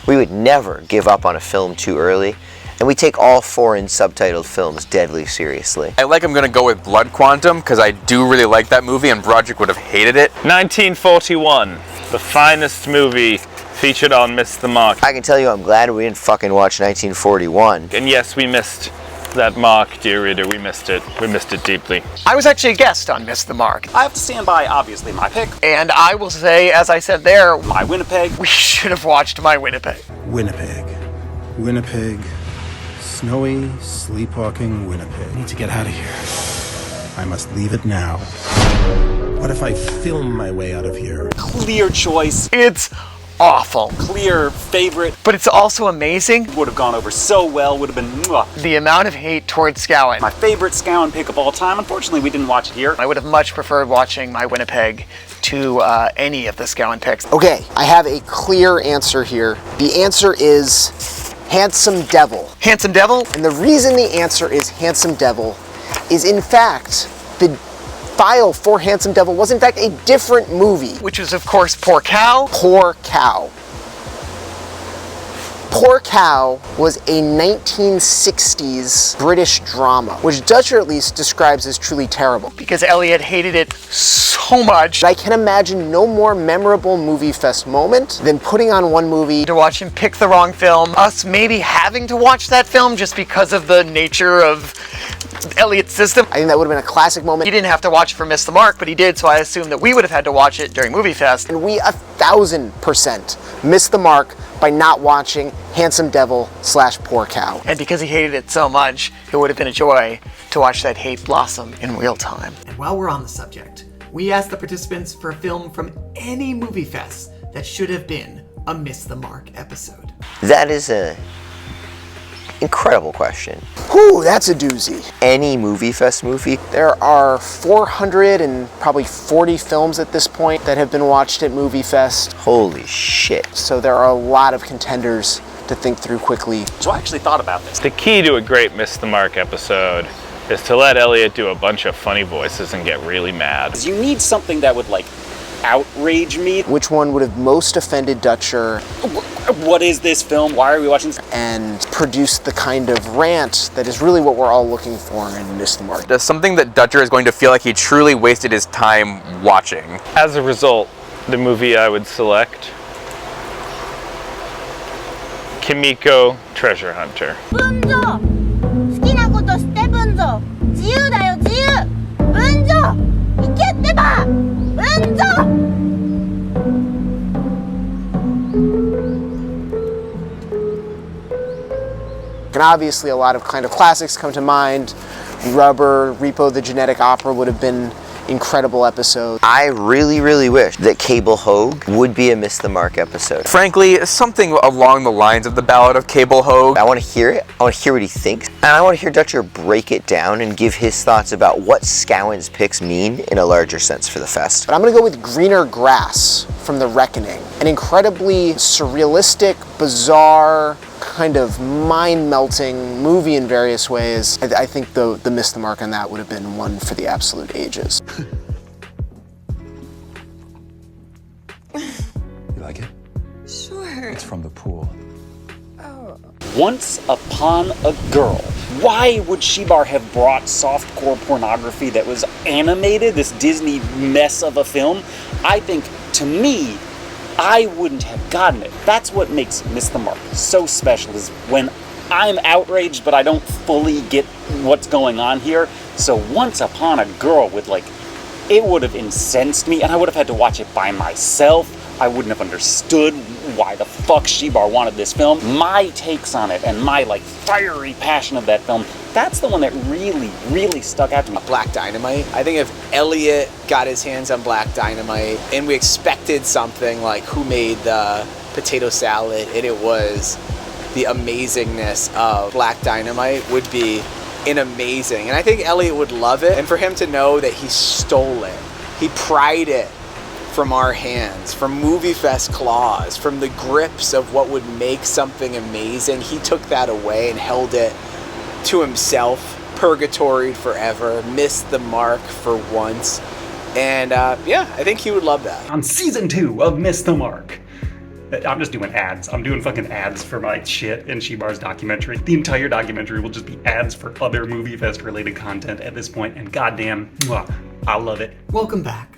We would never give up on a film too early. And we take all foreign subtitled films deadly seriously. I'm gonna go with Blood Quantum because I do really like that movie and Broderick would have hated it. 1941, the finest movie featured on Miss the Mark. I can tell you I'm glad we didn't fucking watch 1941. And yes, we missed that mark, dear reader. We missed it. We missed it deeply. I was actually a guest on Miss the Mark. I have to stand by, obviously, my pick. And I will say, as I said there, My Winnipeg. We should have watched My Winnipeg. Winnipeg. Snowy, sleepwalking Winnipeg. I need to get out of here. I must leave it now. What if I film my way out of here? Clear choice. It's awful. Clear favorite. But it's also amazing. Would have gone over so well. Would have been mwah. The amount of hate towards Scowen. My favorite Scowen pick of all time. Unfortunately, we didn't watch it here. I would have much preferred watching My Winnipeg to any of the Scowen picks. Okay, I have a clear answer here. The answer is Handsome Devil. Handsome Devil? And the reason the answer is Handsome Devil is, in fact, the file for Handsome Devil was in fact a different movie. Which was, of course, Poor Cow. Poor Cow. Poor Cow was a 1960s British drama, which Dutcher at least describes as truly terrible. Because Elliot hated it so much. I can imagine no more memorable MovieFest moment than putting on one movie to watch him pick the wrong film, us maybe having to watch that film just because of the nature of Elliot's system. I think that would have been a classic moment. He didn't have to watch it for Miss the Mark, but he did, so I assume that we would have had to watch it during MovieFest. And we 1,000% missed the mark by not watching Handsome Devil / Poor Cow. And because he hated it so much, it would have been a joy to watch that hate blossom in real time. And while we're on the subject, we asked the participants for a film from any MovieFest that should have been a Miss the Mark episode. That is a incredible question. Whew, that's a doozy. Any MovieFest movie? There are 440 films at this point that have been watched at MovieFest. Holy shit. So there are a lot of contenders to think through quickly. So I actually thought about this. The key to a great Miss the Mark episode is to let Elliot do a bunch of funny voices and get really mad. You need something that would, outrage me. Which one would have most offended Dutcher? What is this film? Why are we watching this? And produce the kind of rant that is really what we're all looking for in Miss the Mark. Does something that Dutcher is going to feel like he truly wasted his time watching. As a result, the movie I would select, Kimiko Treasure Hunter. Bunzo! 好きなことしてBunzo! 自由だよ自由! Bunzo! 行けってば! Bunzo! And obviously a lot of kind of classics come to mind. Rubber, Repo the Genetic Opera would have been incredible episode. I really, really wish that Cable Hogue would be a Miss the Mark episode. Frankly, something along the lines of the Ballad of Cable Hogue. I want to hear it. I want to hear what he thinks. And I want to hear Dutcher break it down and give his thoughts about what Scowen's picks mean in a larger sense for the fest. But I'm going to go with Greener Grass from The Reckoning. An incredibly surrealistic, bizarre, kind of mind-melting movie in various ways. I think the Miss the Mark on that would have been one for the absolute ages. You like it? Sure. It's from the pool. Oh. Once Upon a Girl. Why would Shebar have brought softcore pornography that was animated, this Disney mess of a film? I think, to me, I wouldn't have gotten it. That's what makes Miss the Mark so special, is when I'm outraged but I don't fully get what's going on here. So Once Upon a Girl would it would have incensed me and I would have had to watch it by myself. I wouldn't have understood why the fuck Shebar wanted this film. My takes on it and my fiery passion of that film, that's the one that really, really stuck out to me. Black Dynamite. I think if Elliot got his hands on Black Dynamite and we expected something like Who Made the Potato Salad, and it was the amazingness of Black Dynamite would be amazing. And I think Elliot would love it. And for him to know that he stole it, he pried it from our hands, from MovieFest claws, from the grips of what would make something amazing, he took that away and held it to himself, purgatoried forever, missed the mark for once. And yeah, I think he would love that. On season 2 of Miss the Mark. I'm just doing ads. I'm doing fucking ads for my shit in Shebar's documentary. The entire documentary will just be ads for other MovieFest related content at this point, and goddamn, I love it. Welcome back.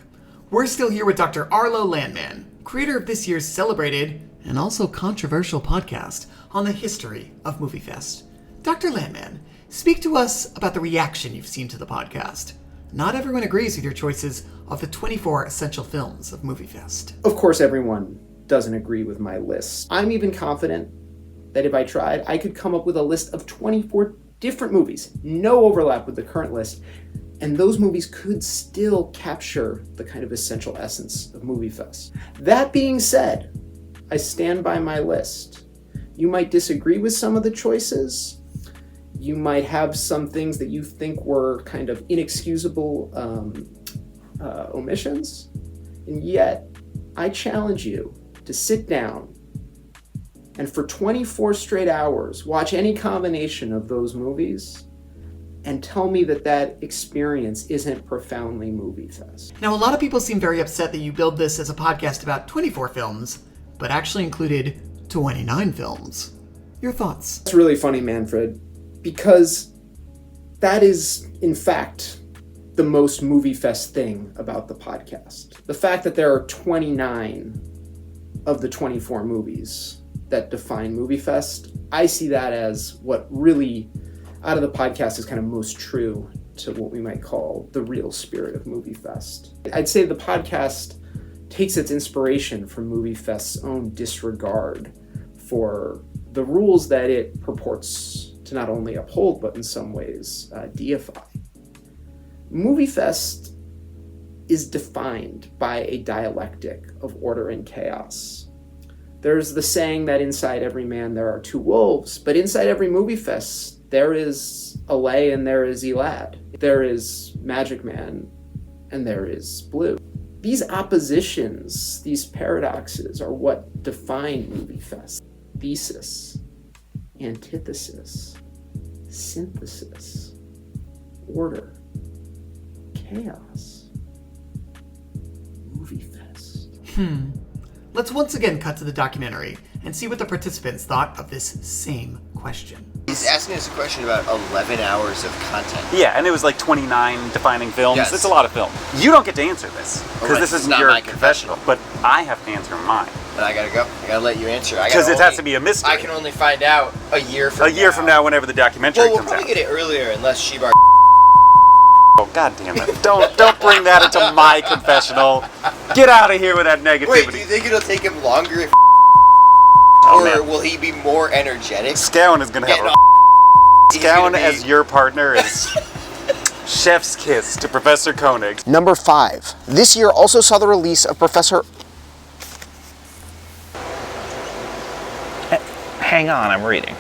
We're still here with Dr. Arlo Landman, creator of this year's celebrated and also controversial podcast on the history of MovieFest. Dr. Landman, speak to us about the reaction you've seen to the podcast. Not everyone agrees with your choices of the 24 essential films of MovieFest. Of course, everyone doesn't agree with my list. I'm even confident that if I tried, I could come up with a list of 24 different movies, no overlap with the current list, and those movies could still capture the kind of essential essence of MovieFest. That being said, I stand by my list. You might disagree with some of the choices. You might have some things that you think were kind of inexcusable omissions, and yet I challenge you to sit down and for 24 straight hours watch any combination of those movies and tell me that that experience isn't profoundly MovieFest. Now, a lot of people seem very upset that you build this as a podcast about 24 films, but actually included 29 films. Your thoughts? It's really funny, Manfred, because that is, in fact, the most MovieFest thing about the podcast. The fact that there are 29 of the 24 movies that define MovieFest, I see that as what really, out of the podcast, is kind of most true to what we might call the real spirit of MovieFest. I'd say the podcast takes its inspiration from MovieFest's own disregard for the rules that it purports to not only uphold, but in some ways deify. MovieFest is defined by a dialectic of order and chaos. There's the saying that inside every man there are two wolves, but inside every MovieFest there is Alay and there is Elad. There is Magic Man and there is Blue. These oppositions, these paradoxes are what define MovieFest. Thesis, antithesis, synthesis, order, chaos. MovieFest. Let's once again cut to the documentary and see what the participants thought of this same question. He's asking us a question about 11 hours of content. Yeah, and it was like 29 defining films. Yes. It's a lot of film. You don't get to answer this, because Right, this it's isn't not your my confessional, but I have to answer mine. But I gotta go. I gotta let you answer. Because it has to be a mystery. I can only find out a year from now. A year from now, whenever the documentary Well, we'll comes probably out. get it earlier unless Shebar. Oh, God damn it. Don't bring that into my confessional. Get out of here with that negativity. Wait, do you think it'll take him longer if or will he be more energetic? Scowen is gonna have a Scowen as your partner is chef's kiss to Professor Koenig. Number 5. This year also saw the release of Professor... Hang on, I'm reading.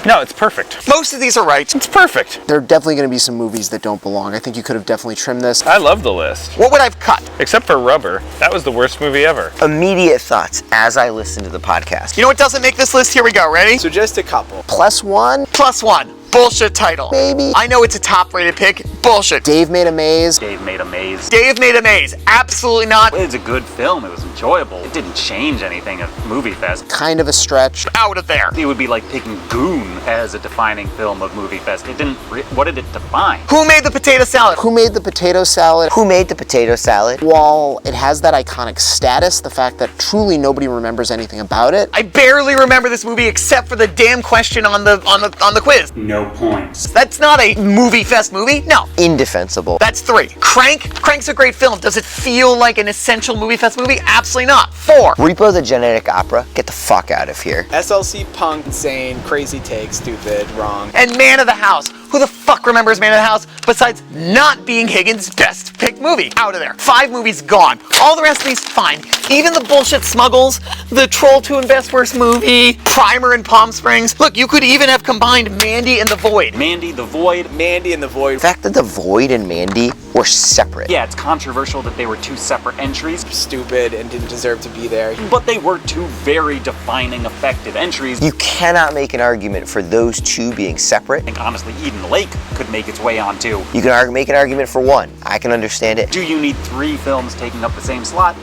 No, it's perfect. Most of these are right. It's perfect. There are definitely going to be some movies that don't belong. I think you could have definitely trimmed this. I love the list. What would I have cut? Except for Rubber. That was the worst movie ever. Immediate thoughts as I listen to the podcast. You know what doesn't make this list? Here we go. Ready? So just a couple. +1? +1. Bullshit title. Maybe. I know it's a top rated pick. Bullshit. Dave Made a Maze. Dave Made a Maze. Dave Made a Maze. Absolutely not. It's a good film. It was enjoyable. It didn't change anything at MovieFest. Kind of a stretch. Out of there. It would be like picking Goon as a defining film of MovieFest. It didn't. What did it define? Who made the potato salad? Who made the potato salad? Who made the potato salad? While it has that iconic status, the fact that truly nobody remembers anything about it. I barely remember this movie except for the damn question on the quiz. No points. That's not a MovieFest movie. No. Indefensible. That's 3. Crank's a great film. Does it feel like an essential MovieFest movie? Absolutely not. 4. Repo the Genetic Opera. Get the fuck out of here. SLC Punk, insane, crazy take, stupid, wrong. And Man of the House. Who the fuck remembers Man in the House besides not being Higgins' best picked movie? Out of there. 5 movies gone. All the rest of these, fine. Even the bullshit Smuggles, the Troll 2 and Best Worst Movie, Primer in Palm Springs. Look, you could even have combined Mandy and The Void. Mandy, The Void. Mandy and The Void. The fact that The Void and Mandy were separate. Yeah, it's controversial that they were 2 separate entries. Stupid and didn't deserve to be there. But they were 2 very defining, effective entries. You cannot make an argument for those 2 being separate. I think honestly, Eden Lake could make its way on 2. You can make an argument for 1. I can understand it. Do you need 3 films taking up the same slot?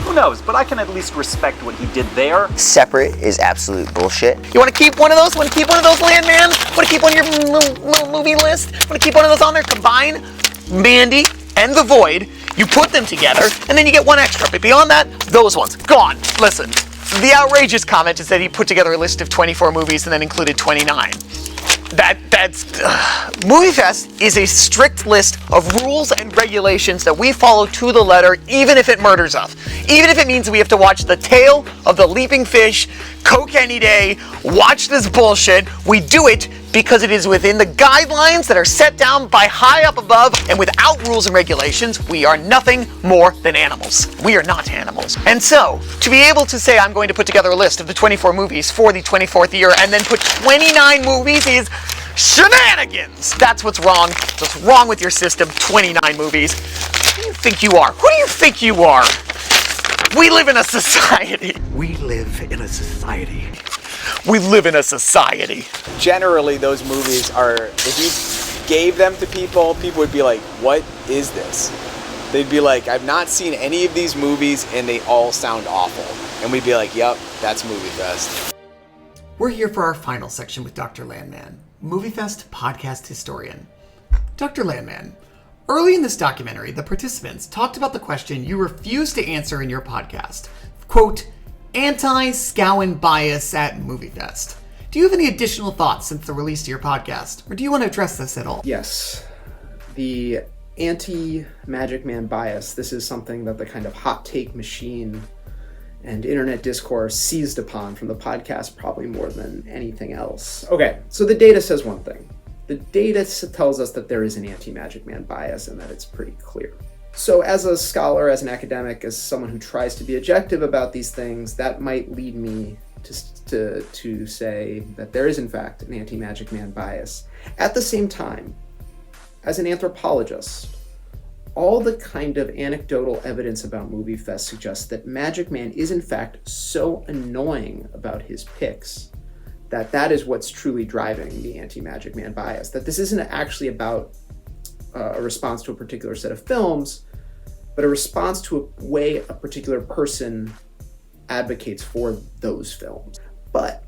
Who knows, but I can at least respect what he did there. Separate is absolute bullshit. You want to keep one of those? Want to keep one of those, Landman? Want to keep one on your little movie list? Want to keep one of those on there? Combine Mandy and The Void. You put them together, and then you get 1 extra. But beyond that, those ones, gone. Listen, the outrageous comment is that he put together a list of 24 movies and then included 29. MovieFest is a strict list of rules and regulations that we follow to the letter, even if it murders us. Even if it means we have to watch The Tale of the Leaping Fish, Coke any day, watch this bullshit. We do it because it is within the guidelines that are set down by high up above, and without rules and regulations, we are nothing more than animals. We are not animals. And so, to be able to say I'm going to put together a list of the 24 movies for the 24th year and then put 29 movies is shenanigans! That's what's wrong. What's wrong with your system? 29 movies. Who do you think you are? Who do you think you are? We live in a society. We live in a society. We live in a society. Generally, those movies are, if you gave them to people, people would be like, what is this? They'd be like, I've not seen any of these movies and they all sound awful. And we'd be like, yep, that's MovieFest. We're here for our final section with Dr. Landman, MovieFest podcast historian. Dr. Landman, early in this documentary, the participants talked about the question you refused to answer in your podcast. Quote, anti-Scowen bias at MovieFest. Do you have any additional thoughts since the release of your podcast, or do you want to address this at all? Yes. The anti-Magic Man bias, this is something that the kind of hot take machine and internet discourse seized upon from the podcast probably more than anything else. Okay, so the data says one thing. The data tells us that there is an anti-Magic Man bias and that it's pretty clear. So as a scholar, as an academic, as someone who tries to be objective about these things, that might lead me to say that there is in fact an anti-Magic Man bias. At the same time, as an anthropologist, all the kind of anecdotal evidence about MovieFest suggests that Magic Man is in fact so annoying about his picks that that is what's truly driving the anti-Magic Man bias. That this isn't actually about a response to a particular set of films, but a response to a way a particular person advocates for those films. But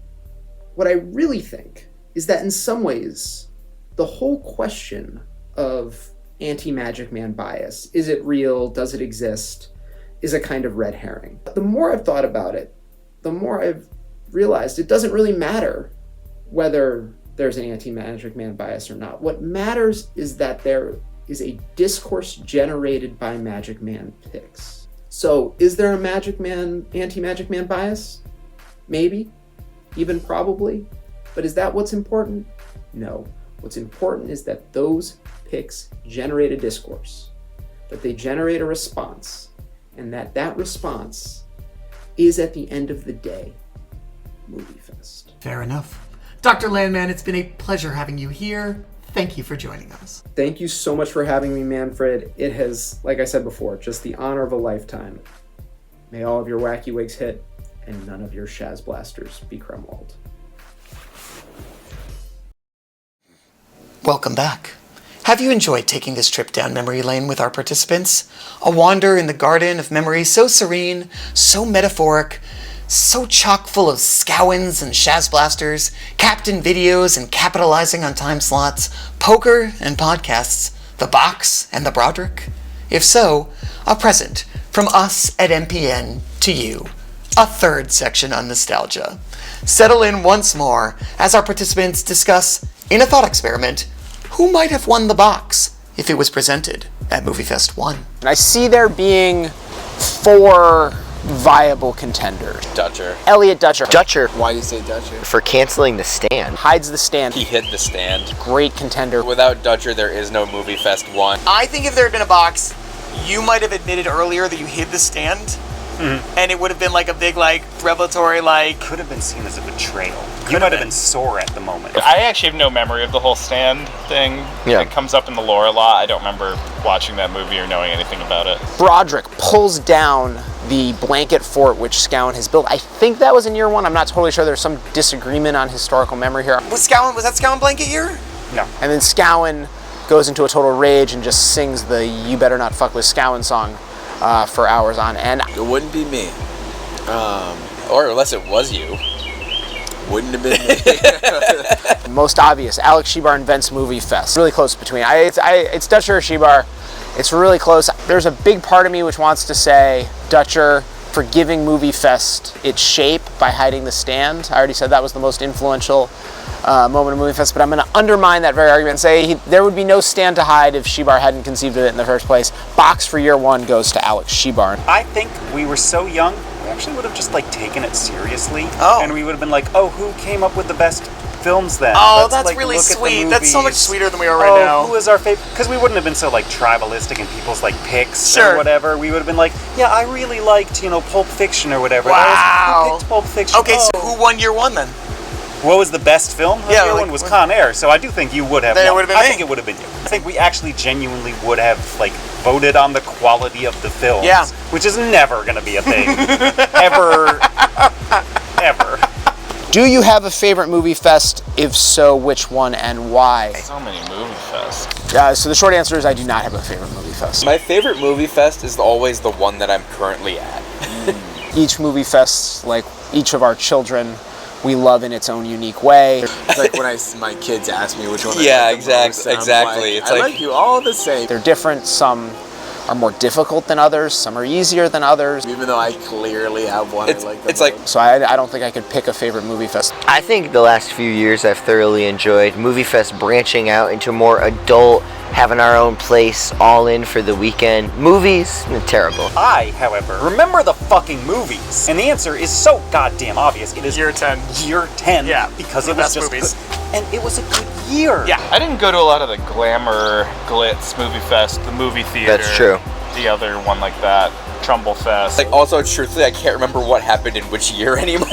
what I really think is that in some ways, the whole question of anti-Magic Man bias, is it real, does it exist, is a kind of red herring. The more I've thought about it, the more I've realized it doesn't really matter whether there's an anti-Magic Man bias or not. What matters is that there is a discourse generated by Magic Man picks. So is there a anti-Magic Man bias? Maybe, even probably, but is that what's important? No. What's important is that those picks generate a discourse, that they generate a response, and that response is at the end of the day, MovieFest. Fair enough. Dr. Landman, it's been a pleasure having you here. Thank you for joining us. Thank you so much for having me, Manfred. It has, like I said before, just the honor of a lifetime. May all of your wacky wigs hit, and none of your Shaz blasters be Kremwald. Welcome back. Have you enjoyed taking this trip down memory lane with our participants? A wander in the garden of memory so serene, so metaphoric, so chock full of Scowens and Shaz blasters, Captain videos and capitalizing on time slots, poker and podcasts, the box and the Broderick? If so, a present from us at MPN to you. A third section on nostalgia. Settle in once more as our participants discuss, in a thought experiment, who might have won the box if it was presented at MovieFest 1. And I see there being 4 viable contenders. Dutcher. Elliot Dutcher. Dutcher. Why do you say Dutcher? For canceling the stand. Hides the stand. He hid the stand. Great contender. Without Dutcher, there is no MovieFest 1. I think if there had been a box, you might have admitted earlier that you hid the stand. And it would have been like a big, like, revelatory, like... Could have been seen as a betrayal. You might have been sore at the moment. I actually have no memory of the whole stand thing. Yeah. It comes up in the lore a lot. I don't remember watching that movie or knowing anything about it. Broderick pulls down the blanket fort which Scowen has built. I think that was in year 1. I'm not totally sure. There's some disagreement on historical memory here. Was that Scowen blanket year? No. And then Scowen goes into a total rage and just sings the "You Better Not Fuck With Scowen" song for hours on end. It wouldn't be me. Or unless it was you. Wouldn't have been me. Most obvious, Alex Shebar invents MovieFest. Really close between. It's Dutcher or Shebar. It's really close. There's a big part of me which wants to say Dutcher for giving MovieFest its shape by hiding the stand. I already said that was the most influential moment of MovieFest, but I'm going to undermine that very argument and say there would be no stand to hide if Shebar hadn't conceived of it in the first place. Box for year 1 goes to Alex Shebar. I think we were so young, we actually would have just like taken it seriously. Oh. And we would have been like, oh, who came up with the best films then? Oh, Let's, that's like, really look at the sweet. That's so much movies. sweeter than we are right now. Who is our favorite? Because we wouldn't have been so like tribalistic in people's like picks Sure. or whatever. We would have been like, yeah, I really liked, Pulp Fiction or whatever. Wow. Who picked Pulp Fiction? Okay, so who won year 1 then? What was the best film? Yeah, the other one was Con Air, so I do think you would have. Then it won. would have been I me. think it would have been you. I think we actually genuinely would have like voted on the quality of the films. Yeah. Which is never going to be a thing. Ever. Do you have a favorite MovieFest? If so, which one and why? So many MovieFests. So the short answer is I do not have a favorite MovieFest. My favorite MovieFest is always the one that I'm currently at. Each MovieFest, like each of our children, we love in its own unique way. It's like when my kids ask me which one Yeah, I like the most, and I'm exactly. like, It's I like- like you all the same. They're different. Some are more difficult than others. Some are easier than others. Even though I clearly have one I like the It's like So I don't think I could pick a favorite MovieFest. I think the last few years I've thoroughly enjoyed MovieFest branching out into more adult, having our own place, all in for the weekend. Movies, terrible. I, however, remember the fucking movies. And the answer is so goddamn obvious. It is year 10. Year 10. Yeah, Because the it was best just movies. good. And it was a good year. Yeah. I didn't go to a lot of the glamour, glitz, MovieFest, the movie theater. That's true. The other one like that, Trumbull Fest. Like, also, truthfully, I can't remember what happened in which year anymore.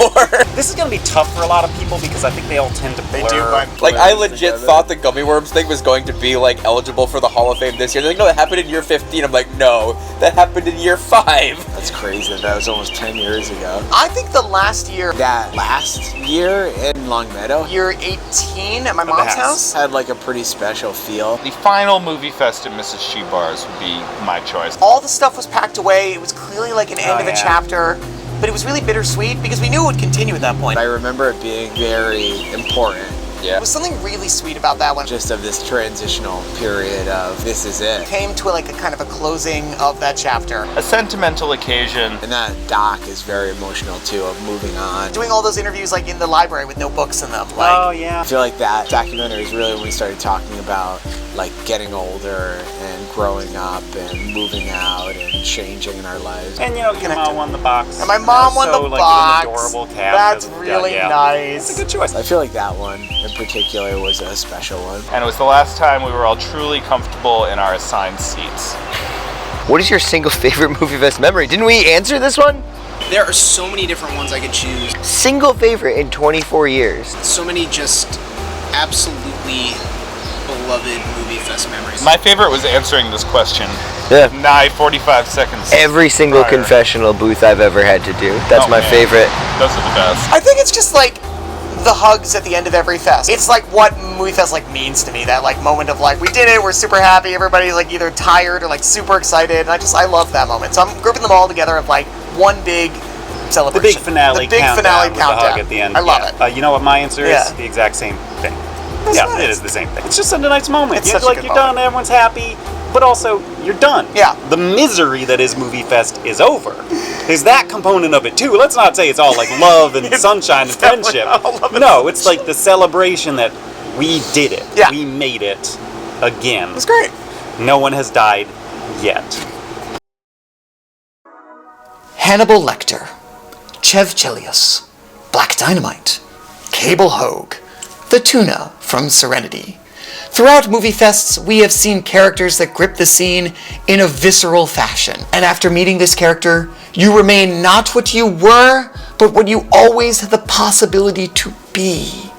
This is going to be tough for a lot of people because I think they all tend to blur. Like, I legit thought the Gummy Worms thing was going to be, like, eligible for the Hall of Fame this year. They're like, no, that happened in year 15. I'm like, no, that happened in year 5. That's crazy. That was almost 10 years ago. I think the last year... That last year in Longmeadow? Year 18 at my mom's house? Had like a pretty special feel. The final MovieFest at Mrs. Shebar's would be my choice. All the stuff was packed away. It was clearly like an end of a chapter, but it was really bittersweet because we knew it would continue at that point. I remember it being very important. Yeah. There was something really sweet about that one. Just of this transitional period of this is it. Came to like a kind of a closing of that chapter. A sentimental occasion. And that doc is very emotional too, of moving on. Doing all those interviews like in the library with no books in them. Like, oh yeah. I feel like that documentary is really when we started talking about like getting older and growing up and moving out and changing in our lives. And your mom won the box. And my mom won the box. An adorable cap. That's really nice. It's a good choice. I feel like that one in particular was a special one. And it was the last time we were all truly comfortable in our assigned seats. What is your single favorite MovieFest memory? Didn't we answer this one? There are so many different ones I could choose. Single favorite in 24 years. So many just absolutely beloved MovieFest memories. My favorite was answering this question. Yeah. Nigh 45 seconds. Every single prior. confessional booth I've ever had to do. That's my favorite. Those are the best. I think it's just like the hugs at the end of every fest. It's like what MovieFest like means to me. That like moment of like we did it, we're super happy, everybody's like either tired or like super excited. And I love that moment. So I'm grouping them all together of like one big celebration. The big finale countdown. with the hug at the end. I love it. You know what my answer is? Yeah. The exact same thing. That's yeah, nice. It is the same thing. It's just a nice moment. It's You're such a like good you're done, everyone's happy, but also you're done. Yeah. The misery that is MovieFest is over. There's that component of it too. Let's not say it's all like love and sunshine and friendship. No, it's like the celebration that we did it. Yeah. We made it again. It's great. No one has died yet. Hannibal Lecter, Chev Chelios, Black Dynamite, Cable Hogue, the Tuna from Serenity. Throughout movie fests, we have seen characters that grip the scene in a visceral fashion. And after meeting this character, you remain not what you were, but what you always had the possibility to be.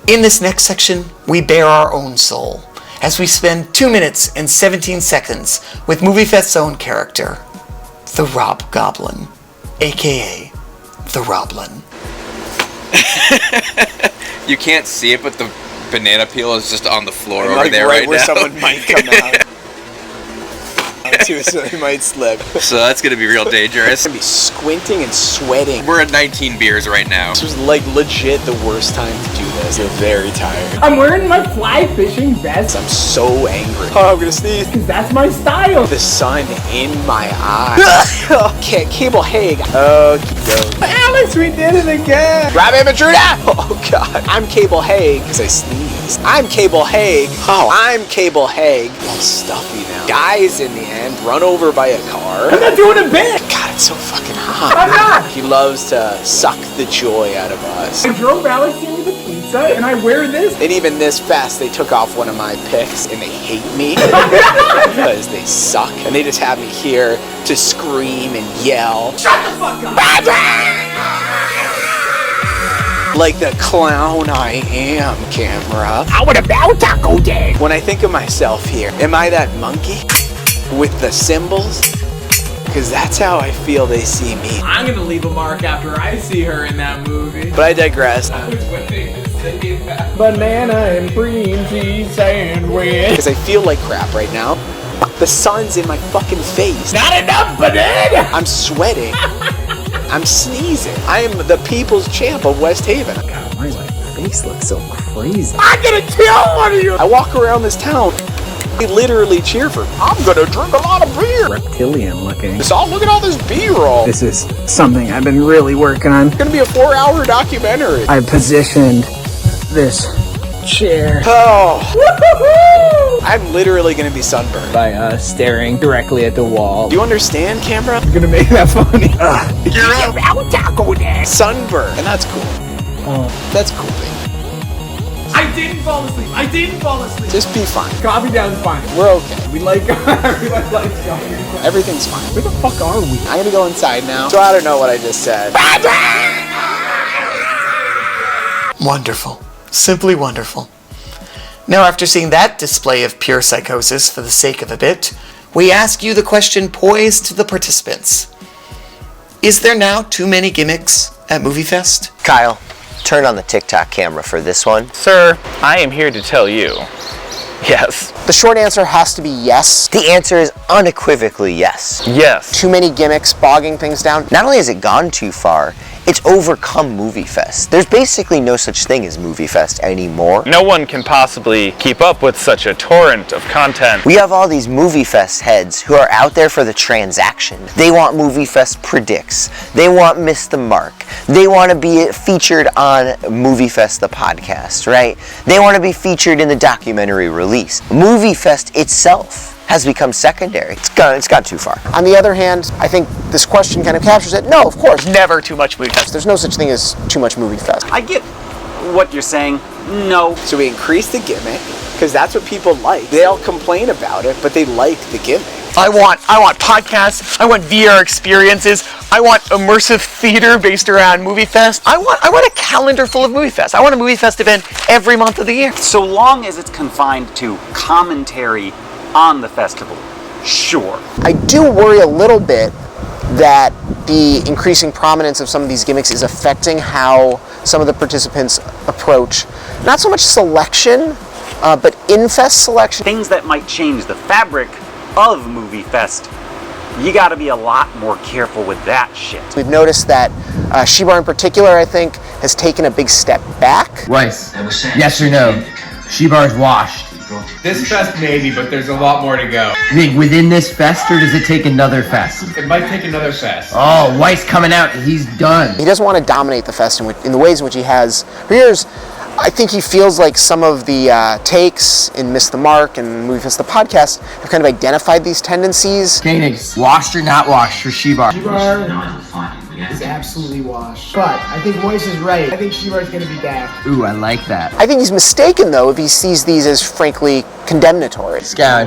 In this next section, we bare our own soul, as we spend 2 minutes and 17 seconds with MovieFest's own character, the Rob Goblin, aka the Roblin. You can't see it, but the banana peel is just on the floor And over like there right right where now. someone might come out. Too, so they might slip. So that's gonna be real dangerous. I'm gonna be squinting and sweating. We're at 19 beers right now. This was like legit the worst time to do this. I'm very tired. I'm wearing my fly fishing vest. I'm so angry. Oh, I'm gonna sneeze. Because that's my style. The sun in my eye. Cable Hague. Oh, go. Alex, we did it again. Rabbit Intruder. Oh, God. I'm Cable Hague because I sneezed. I'm Cable Hague. Oh, I'm Cable Hague. All stuffy now. Dies in the end. Run over by a car. I'm not doing a bit. God, it's so fucking hot. I'm not. He loves to suck the joy out of us. I drove Alex into the pizza and I wear this. And even this fest, they took off one of my picks and they hate me because they suck. And they just have me here to scream and yell. Shut the fuck up. Like the clown I am, camera. I would about Taco Day. When I think of myself here, am I that monkey with the cymbals? Because that's how I feel they see me. I'm gonna leave a mark after I see her in that movie. But I digress. I was waiting to say that. Banana and cream cheese sandwich. Because I feel like crap right now. The sun's in my fucking face. Not enough banana. I'm sweating. I'm sneezing. I am the people's champ of West Haven. God, why does my face look so crazy? I'm gonna kill one of you. I walk around this town. I literally cheer for, I'm gonna drink a lot of beer. Reptilian looking. Just look at all this B-roll. This is something I've been really working on. It's gonna be a 4-hour documentary. I positioned this chair. Oh. I'm literally gonna be sunburned. By staring directly at the wall. Do you understand, camera? I'm gonna make that funny. You're around Taco Day. Sunburn. And that's cool. That's cool, baby. I didn't fall asleep. Just be fine. Coffee down's fine. We're okay. We like everyone likes coffee. Everything's fine. Where the fuck are we? I'm gonna go inside now. So I don't know what I just said. Wonderful. Simply wonderful. Now, after seeing that display of pure psychosis for the sake of a bit, we ask you the question poised to the participants. Is there now too many gimmicks at MovieFest? Kyle, turn on the TikTok camera for this one. Sir, I am here to tell you, yes. The short answer has to be yes. The answer is unequivocally yes. Yes. Too many gimmicks, bogging things down. Not only has it gone too far, it's overcome MovieFest. There's basically no such thing as MovieFest anymore. No one can possibly keep up with such a torrent of content. We have all these MovieFest heads who are out there for the transaction. They want MovieFest Predicts. They want Miss the Mark. They want to be featured on MovieFest the podcast, right? They want to be featured in the documentary release. MovieFest itself has become secondary. It's gone too far. On the other hand, I think this question kind of captures it. No, of course, never too much MovieFest. There's no such thing as too much MovieFest. I get what you're saying. No. So we increase the gimmick, because that's what people like. They all complain about it, but they like the gimmick. I want podcasts. I want VR experiences. I want immersive theater based around MovieFest. I want a calendar full of MovieFest. I want a MovieFest event every month of the year. So long as it's confined to commentary on the festival, sure. I do worry a little bit that the increasing prominence of some of these gimmicks is affecting how some of the participants approach not so much selection, but in-fest selection. Things that might change the fabric of MovieFest. You gotta be a lot more careful with that shit. We've noticed that Shebar in particular, I think, has taken a big step back. Weiss, yes or no? Shebar's washed. This fest maybe, but there's a lot more to go. You think within this fest, or does it take another fest? It might take another fest. Oh, Weiss coming out, he's done. He doesn't want to dominate the fest in the ways in which he has for years. I think he feels like some of the takes in Miss the Mark and MovieFest the podcast have kind of identified these tendencies. Koenig, washed or not washed for Shibar? Shibar is absolutely washed. But I think Moise is right. I think Shibar's going to be back. Ooh, I like that. I think he's mistaken, though, if he sees these as frankly condemnatory. Scad,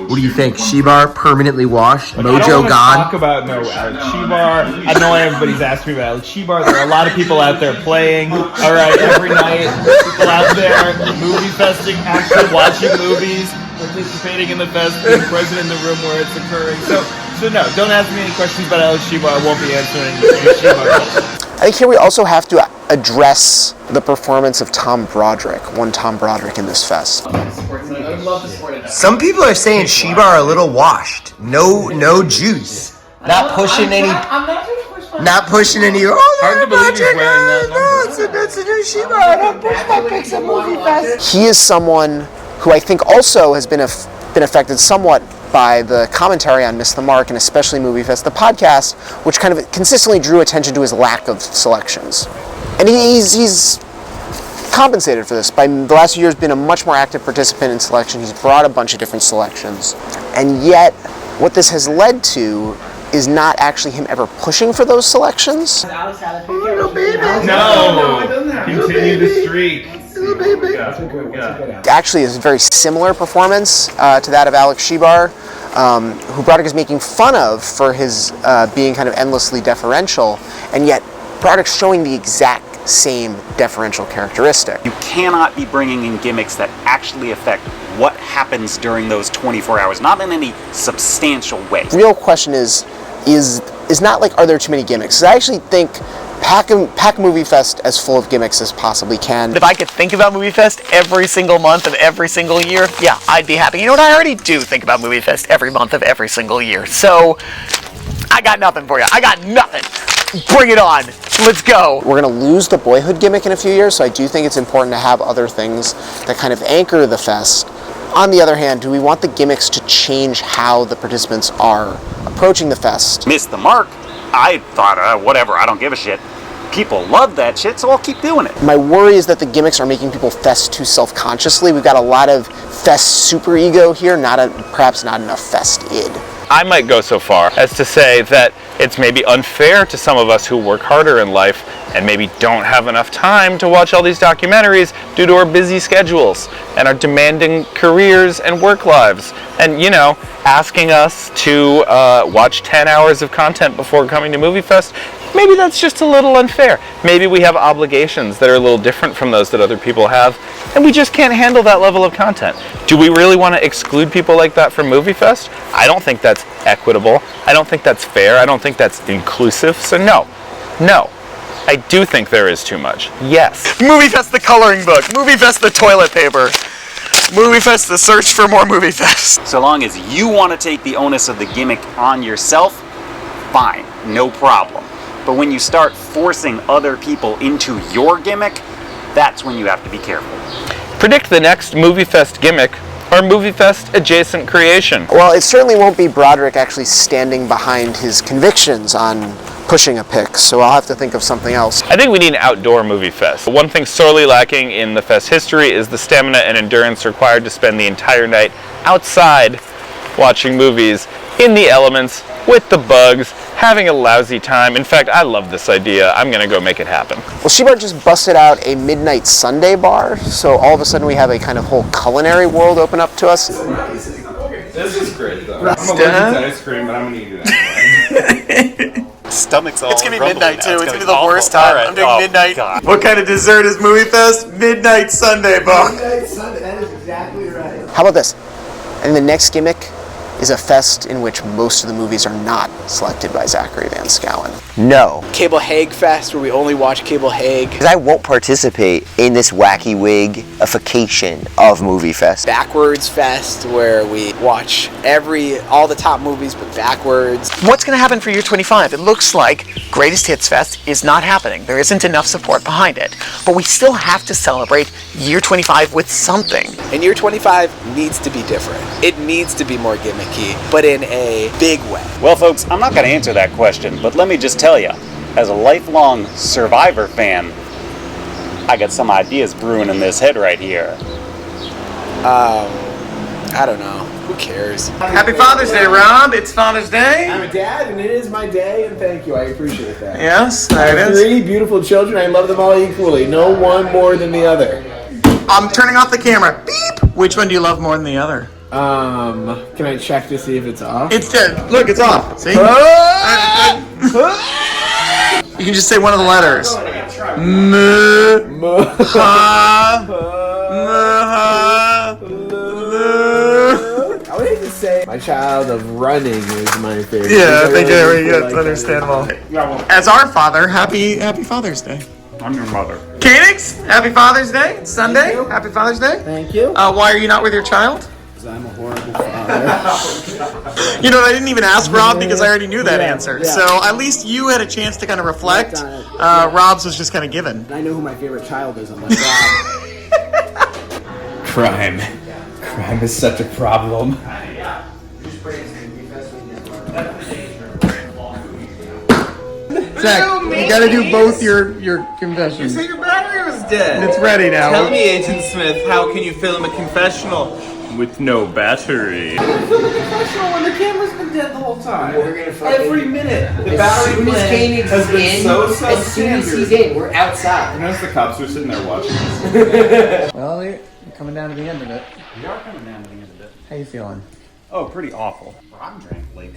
what do you think? Shibar permanently washed? Mojo gone? Talk about Alex Shibar. I know everybody's asking me about Alex Shibar. There are a lot of people out there playing. All right, every night, people out there movie festing, actually watching movies, participating in the fest, being present in the room where it's occurring. So no, don't ask me any questions about Alex Shibar. I won't be answering any Shibar. I think here we also have to address the performance of Tom Broderick, one Tom Broderick in this fest. Some people are saying Shibar a little washed. No juice. Not pushing any. Not pushing any. Oh, hard to believe he's wearing that. No, it's a new Shibar. I don't push my pics at MovieFest. He is someone who I think also has been affected somewhat by the commentary on Miss the Mark and especially MovieFest the podcast, which kind of consistently drew attention to his lack of selections. And he's compensated for this. By the last few years, been a much more active participant in selection. He's brought a bunch of different selections. And yet, what this has led to is not actually him ever pushing for those selections. No, continue the streak. Actually, is a very similar performance to that of Alex Shibar, who Broderick is making fun of for his being kind of endlessly deferential, and yet Broderick's showing the exact same deferential characteristic. You cannot be bringing in gimmicks that actually affect what happens during those 24 hours, not in any substantial way. The real question is not like, are there too many gimmicks? I actually think pack MovieFest as full of gimmicks as possibly can. If I could think about MovieFest every single month of every single year, yeah, I'd be happy. You know what? I already do think about MovieFest every month of every single year. So, I got nothing for you. I got nothing. Bring it on. Let's go. We're going to lose the Boyhood gimmick in a few years, so I do think it's important to have other things that kind of anchor the fest. On the other hand, do we want the gimmicks to change how the participants are approaching the fest? Miss the Mark? I thought, whatever, I don't give a shit. People love that shit, so I'll keep doing it. My worry is that the gimmicks are making people fest too self-consciously. We've got a lot of fest superego here, perhaps not enough fest-id. I might go so far as to say that it's maybe unfair to some of us who work harder in life and maybe don't have enough time to watch all these documentaries due to our busy schedules and our demanding careers and work lives. And, you know, asking us to watch 10 hours of content before coming to MovieFest, maybe that's just a little unfair. Maybe we have obligations that are a little different from those that other people have, and we just can't handle that level of content. Do we really want to exclude people like that from MovieFest? I don't think that's equitable. I don't think that's fair. I don't think that's inclusive. So no. I do think there is too much. Yes. MovieFest the coloring book. MovieFest the toilet paper. MovieFest the search for more MovieFest. So long as you want to take the onus of the gimmick on yourself, fine, no problem. But when you start forcing other people into your gimmick, that's when you have to be careful. Predict the next MovieFest gimmick or MovieFest adjacent creation. Well, it certainly won't be Broderick actually standing behind his convictions on pushing a pick, so I'll have to think of something else. I think we need an outdoor MovieFest. One thing sorely lacking in the fest history is the stamina and endurance required to spend the entire night outside watching movies in the elements with the bugs, having a lousy time. In fact, I love this idea. I'm gonna go make it happen. Well, Shibar just busted out a midnight Sunday bar, so all of a sudden we have a kind of whole culinary world open up to us. This is great, though. I'm allergic to ice cream, but I'm gonna eat it. Stomach's all. It's gonna be midnight too. It's gonna be the worst time. Right. I'm doing midnight. God. What kind of dessert is MovieFest? Midnight Sunday bar. Midnight Sunday. That is exactly right. How about this? And the next gimmick is a fest in which most of the movies are not selected by Zachary Van Schouwen. No. Cable Hague Fest, where we only watch Cable Hague. Because I won't participate in this wacky wig-ification of MovieFest. Backwards Fest, where we watch all the top movies, but backwards. What's going to happen for year 25? It looks like Greatest Hits Fest is not happening. There isn't enough support behind it. But we still have to celebrate year 25 with something. And year 25 needs to be different. It needs to be more gimmicky, but in a big way. Well, folks, I'm not going to answer that question, but let me just tell you, as a lifelong Survivor fan, I got some ideas brewing in this head right here. I don't know. Who cares? Happy Father's Day, Rob. It's Father's Day. I'm a dad, and it is my day, and thank you. I appreciate that. Yes, I there have it is. 3 beautiful children. I love them all equally. No one more than the other. I'm turning off the camera. Beep. Which one do you love more than the other? Can I check to see if it's off? It's dead. Look, it's off. See? You can just say one of the letters. I would hate to say my child of running is my favorite. Yeah, I think that's understandable. As our father, happy Father's Day. I'm your mother. Koenigs, happy Father's Day. It's Sunday. Happy Father's Day. Thank you. Why are you not with your child? Because I'm a horrible father. You know, I didn't even ask Rob because I already knew that answer. Yeah. So at least you had a chance to kind of reflect. Rob's was just kind of given. I know who my favorite child is. I'm like, Rob. Crime. Crime is such a problem. Zach, you gotta do both your confessions. You said your battery was dead. It's ready now. Tell me, Agent Smith, how can you film a confessional with no battery? I'm gonna film a confessional when the camera's been dead the whole time. We're gonna fucking, every minute. The as battery soon as plan Koenigs has is been in, so as soon as he's in, we're outside. I noticed the cops are sitting there watching us. Well, you're coming down to the end of it. We are coming down to the end of it. How you feeling? Oh, pretty awful. Ron drank like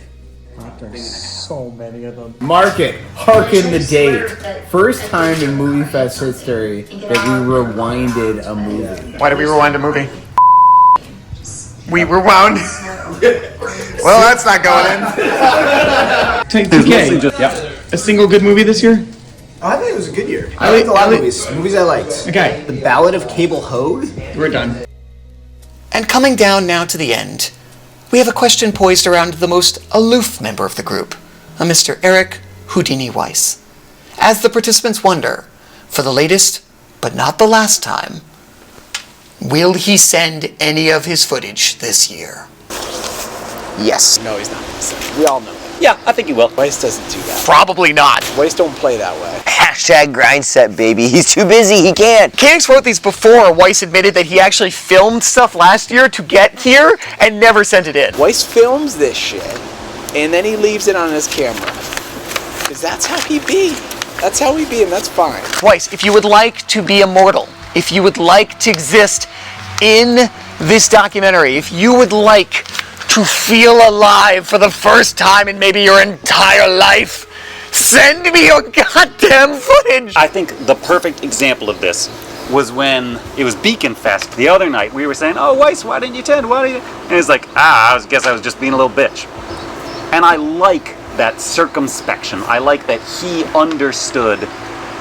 There's so many of them. Mark it. Harken the date. First time in MovieFest history that we rewinded a movie. Why did we rewind a movie? We rewound. Well, that's not going in. A single good movie this year? I think it was a good year. I liked a lot of movies. Movies I liked. Okay. The Ballad of Hogue. We're done. And coming down now to the end, we have a question poised around the most aloof member of the group, a Mr. Eric Houdini Weiss. As the participants wonder, for the latest, but not the last time, will he send any of his footage this year? Yes. No, he's not going to send it. We all know that. Yeah, I think he will. Weiss doesn't do that. Probably not. Weiss don't play that way. Hashtag grind set, baby. He's too busy. He can't. Koenigs wrote these before Weiss admitted that he actually filmed stuff last year to get here and never sent it in. Weiss films this shit, and then he leaves it on his camera. Because that's how he be. That's how he be, and that's fine. Weiss, if you would like to be immortal, if you would like to exist in this documentary, if you would like to feel alive for the first time in maybe your entire life, send me your goddamn footage! I think the perfect example of this was when it was Beacon Fest the other night. We were saying, oh, Weiss, why didn't you attend? Why didn't you? And it's like, I guess I was just being a little bitch. And I like that circumspection. I like that he understood,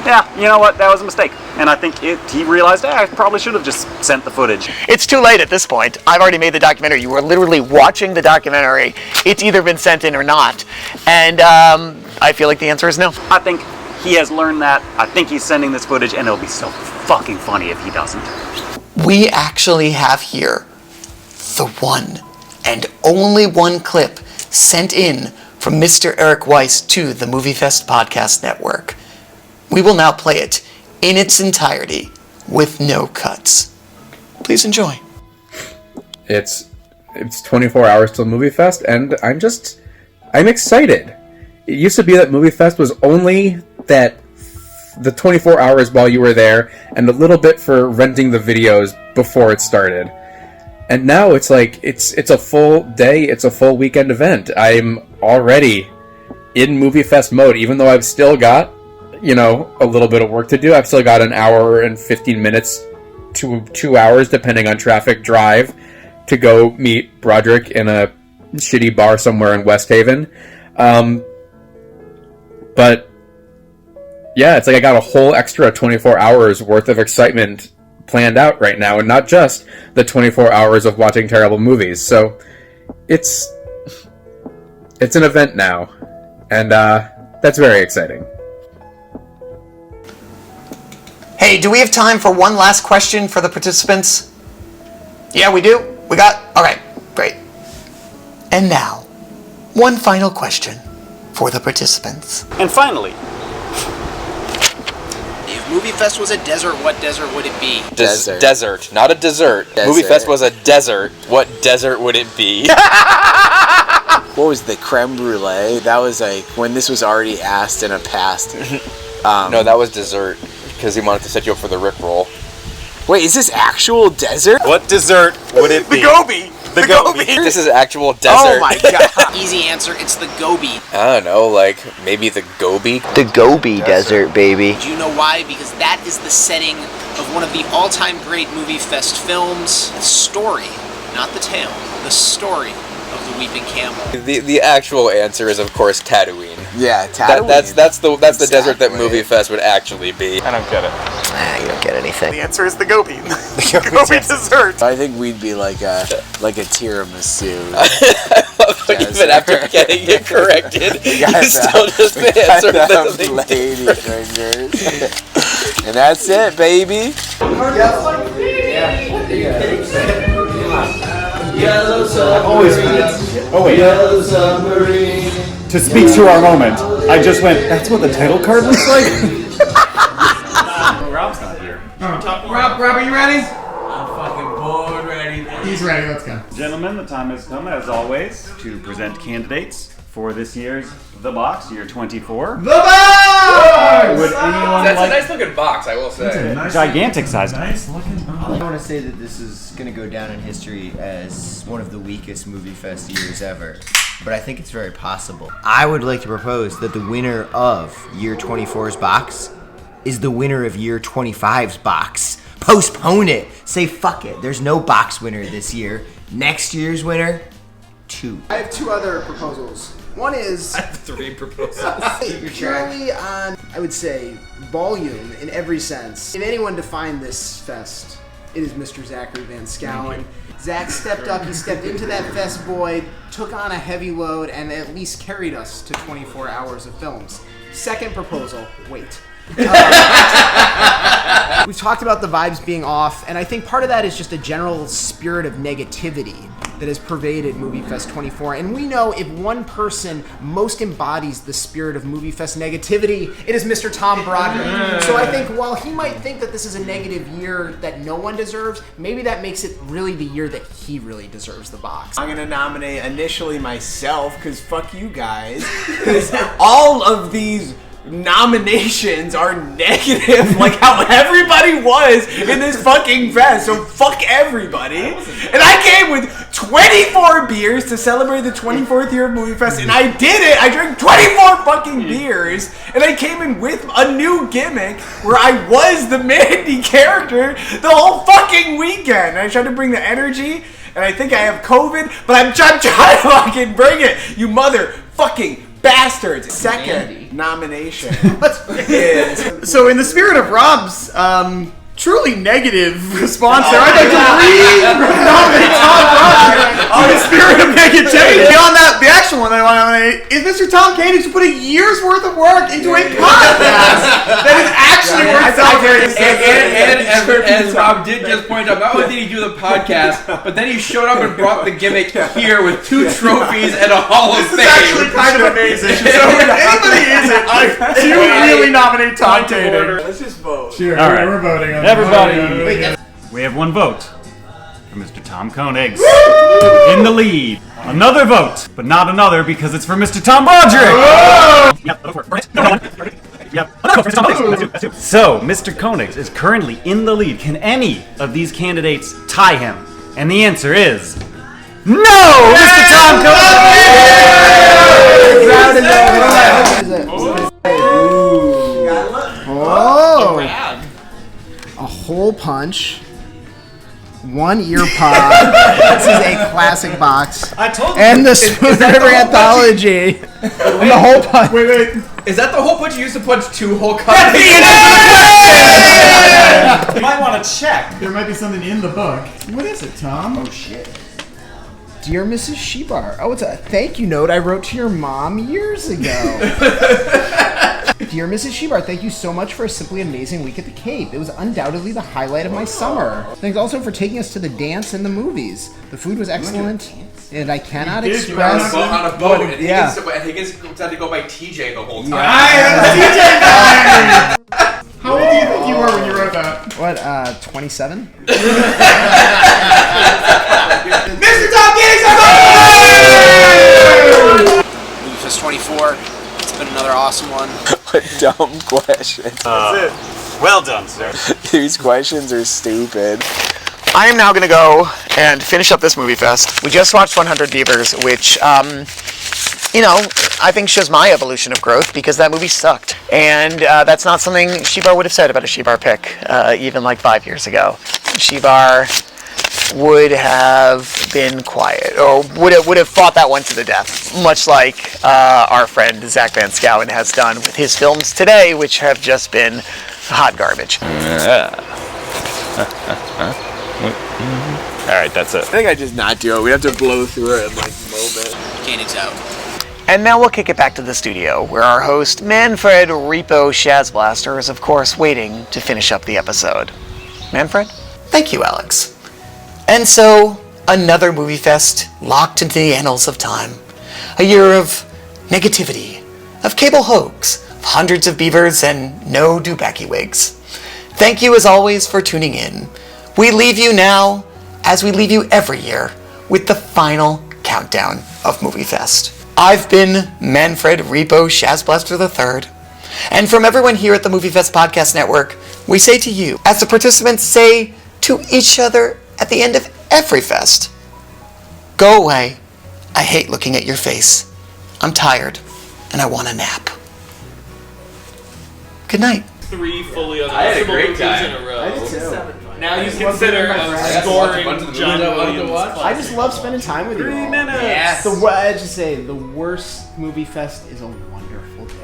yeah, you know what, that was a mistake. And I think he realized, I probably should have just sent the footage. It's too late at this point. I've already made the documentary. You were literally watching the documentary. It's either been sent in or not. And I feel like the answer is no. I think he has learned that. I think he's sending this footage, and it'll be so fucking funny if he doesn't. We actually have here the one and only one clip sent in from Mr. Eric Weiss to the MovieFest Podcast Network. We will now play it in its entirety with no cuts. Please enjoy. It's 24 hours till MovieFest, and I'm excited. It used to be that MovieFest was only the 24 hours while you were there, and a little bit for renting the videos before it started. And now it's like, it's a full day, it's a full weekend event. I'm already in MovieFest mode, even though I've still got, a little bit of work to do. I've still got an hour and 15 minutes to 2 hours, depending on traffic, drive to go meet Broderick in a shitty bar somewhere in West Haven. But yeah, it's like I got a whole extra 24 hours worth of excitement planned out right now, and not just the 24 hours of watching terrible movies. So it's an event now, and that's very exciting. Hey, do we have time for one last question for the participants? Yeah, we do? We got? Okay, great. And now, one final question for the participants. And finally, You've MovieFest was a desert, what desert would it be? Desert, not a dessert. MovieFest was a desert. What desert would it be? What was the creme brulee? That was like when this was already asked in a past. No, that was dessert because he wanted to set you up for the Rickroll. Wait, is this actual desert? What dessert would it be? The Gobi! The Gobi! This is actual desert. Oh my god. Easy answer, it's the Gobi. I don't know, like maybe the Gobi? The Gobi Desert, baby. Do you know why? Because that is the setting of one of the all-time great MovieFest films. The story, not the tale. The story of the Weeping Camel. The actual answer is, of course, Tatooine. Yeah, Tatooine. That's the desert that MovieFest would actually be. I don't get it. You don't get anything. The answer is the Gobi. The Gobi dessert. I think we'd be like a tiramisu. Even after getting it corrected, you still just answer the lady fingers. And that's it, baby. Yellow submarine. Oh wait. Yellow submarine. To speak to our moment, I just went, that's what the title card looks like? Rob's not here. Rob, are you ready? I'm fucking bored ready. He's ready, let's go. Gentlemen, the time has come, as always, to present candidates for this year's The Box, year 24. The Box! Would anyone That's like... a nice looking box, I will say. It's a gigantic size Nice looking box. I want to say that this is going to go down in history as one of the weakest MovieFest years ever. But I think it's very possible. I would like to propose that the winner of year 24's box is the winner of year 25's box. Postpone it. Say fuck it. There's no box winner this year. Next year's winner, 2. I have 2 other proposals. One is... I have 3 proposals. purely on, I would say, volume in every sense. If anyone defined this fest, it is Mr. Zachary Van Schouwen. Zach stepped up, he stepped into that fest void, took on a heavy load, and at least carried us to 24 hours of films. Second proposal, wait. We've talked about the vibes being off, and I think part of that is just a general spirit of negativity that has pervaded MovieFest 24. And we know if one person most embodies the spirit of MovieFest negativity, it is Mr. Tom Broderick. So I think while he might think that this is a negative year that no one deserves, maybe that makes it really the year that he really deserves the box. I'm gonna nominate initially myself, because fuck you guys. Because all of these nominations are negative, like how everybody was in this fucking fest, so fuck everybody. And I came with 24 beers to celebrate the 24th year of MovieFest, and I did it! I drank 24 fucking beers, and I came in with a new gimmick where I was the Mandy character the whole fucking weekend. I tried to bring the energy, and I think I have COVID, but I'm trying to fucking bring it, you motherfucking bastards. Second nomination is... So in the spirit of Rob's truly negative response there, I'd like to re-nominate Tom Broderick in the spirit of negativity. Beyond that, the actual one that I want to nominate is Mr. Tom Koenig, who put a year's worth of work into a podcast that is actually worth celebrating. And as Rob did just point out, not only did he do the podcast, but then he showed up and brought the gimmick here with 2 trophies and a Hall of Fame. This is actually kind of amazing. So if anybody isn't, I do really nominate Tom Koenig. Let's just vote. Sure, All right. we're voting on Everybody, that. we have 1 vote for Mr. Tom Koenig in the lead. Another vote, but not another because it's for Mr. Tom Broderick. So, Mr. Koenig is currently in the lead. Can any of these candidates tie him? And the answer is no! Mr. Tom Oh! A hole punch. 1 ear pop. This is a classic box. I told you. And the Smooth River Anthology. And the hole punch. Wait. Is that the hole punch you used to punch 2 hole cups? You might want to check. There might be something in the book. What is it, Tom? Oh, shit. Dear Mrs. Shebar. Oh, it's a thank you note I wrote to your mom years ago. Dear Mrs. Shebar, thank you so much for a simply amazing week at the Cape. It was undoubtedly the highlight of my summer. Thanks also for taking us to the dance and the movies. The food was excellent, and I cannot express... On a boat, and yeah. he gets had to go by TJ the whole time. I am TJ! How old do you think were when you wrote that? What, 27? Mr. Tom Giddings, MovieFest 24. It's been another awesome one. What dumb question. That's it. Well done, sir. These questions are stupid. I am now going to go and finish up this movie fest. We just watched 100 Beavers, which, I think shows my evolution of growth because that movie sucked. And that's not something Shebar would have said about a Shebar pick, even like 5 years ago. Shebar would have been quiet, or would have fought that one to the death, much like our friend Zach Van Schouwen has done with his films today, which have just been hot garbage. Alright, that's it. I think I just not do it. We have to blow through it in like a moment. Koenig's out. And now we'll kick it back to the studio, where our host, Manfred Repo Shazblaster, is of course waiting to finish up the episode. Manfred? Thank you, Alex. And so, another movie fest locked into the annals of time. A year of negativity, of cable hoax, of hundreds of beavers, and no doobacky wigs. Thank you as always for tuning in. We leave you now, as we leave you every year, with the final countdown of MovieFest. I've been Manfred Repo Shazblaster III, and from everyone here at the MovieFest Podcast Network, we say to you, as the participants say to each other at the end of every fest, go away. I hate looking at your face. I'm tired, and I want a nap. Good night. 3 fully I had a unmissable great movies time. in a row. I did too. Now you I just consider love being with my friends. scoring John I Williams. I just love spending time with you. 3 all. minutes. Yes. I just say the worst movie fest is a wonderful day.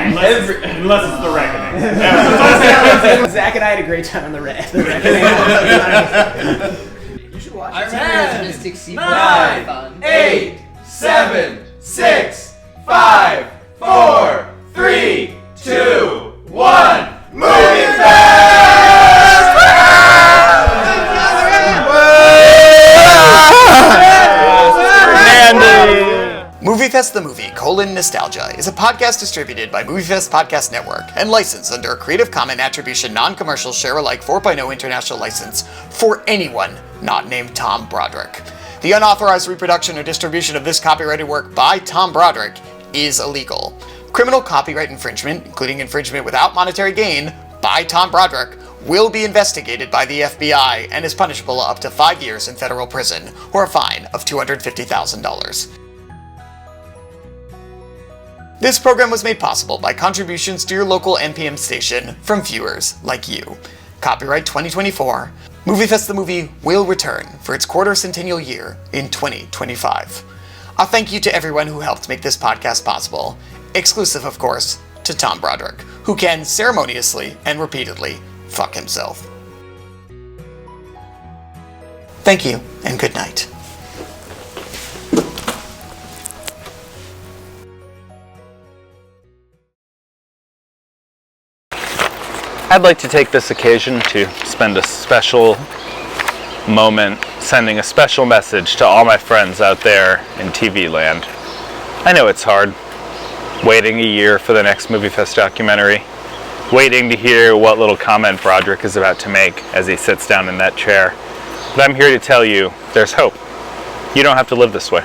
Unless it's The Reckoning. Zach and I had a great time on the Reckoning. You should watch it. 10, 9, 8, 7, 6, 5, 4, 3, 2, 1. MovieFest the Movie, Nostalgia is a podcast distributed by MovieFest Podcast Network and licensed under a Creative Commons Attribution Non-Commercial Share-alike 4.0 International License for anyone not named Tom Broderick. The unauthorized reproduction or distribution of this copyrighted work by Tom Broderick is illegal. Criminal copyright infringement, including infringement without monetary gain, by Tom Broderick, will be investigated by the FBI and is punishable up to 5 years in federal prison or a fine of $250,000. This program was made possible by contributions to your local NPM station from viewers like you. Copyright 2024. MovieFest the Movie will return for its quarter-centennial year in 2025. A thank you to everyone who helped make this podcast possible, exclusive, of course, to Tom Broderick, who can ceremoniously and repeatedly fuck himself. Thank you, and good night. I'd like to take this occasion to spend a special moment sending a special message to all my friends out there in TV land. I know it's hard, waiting a year for the next MovieFest documentary, waiting to hear what little comment Broderick is about to make as he sits down in that chair. But I'm here to tell you, there's hope. You don't have to live this way.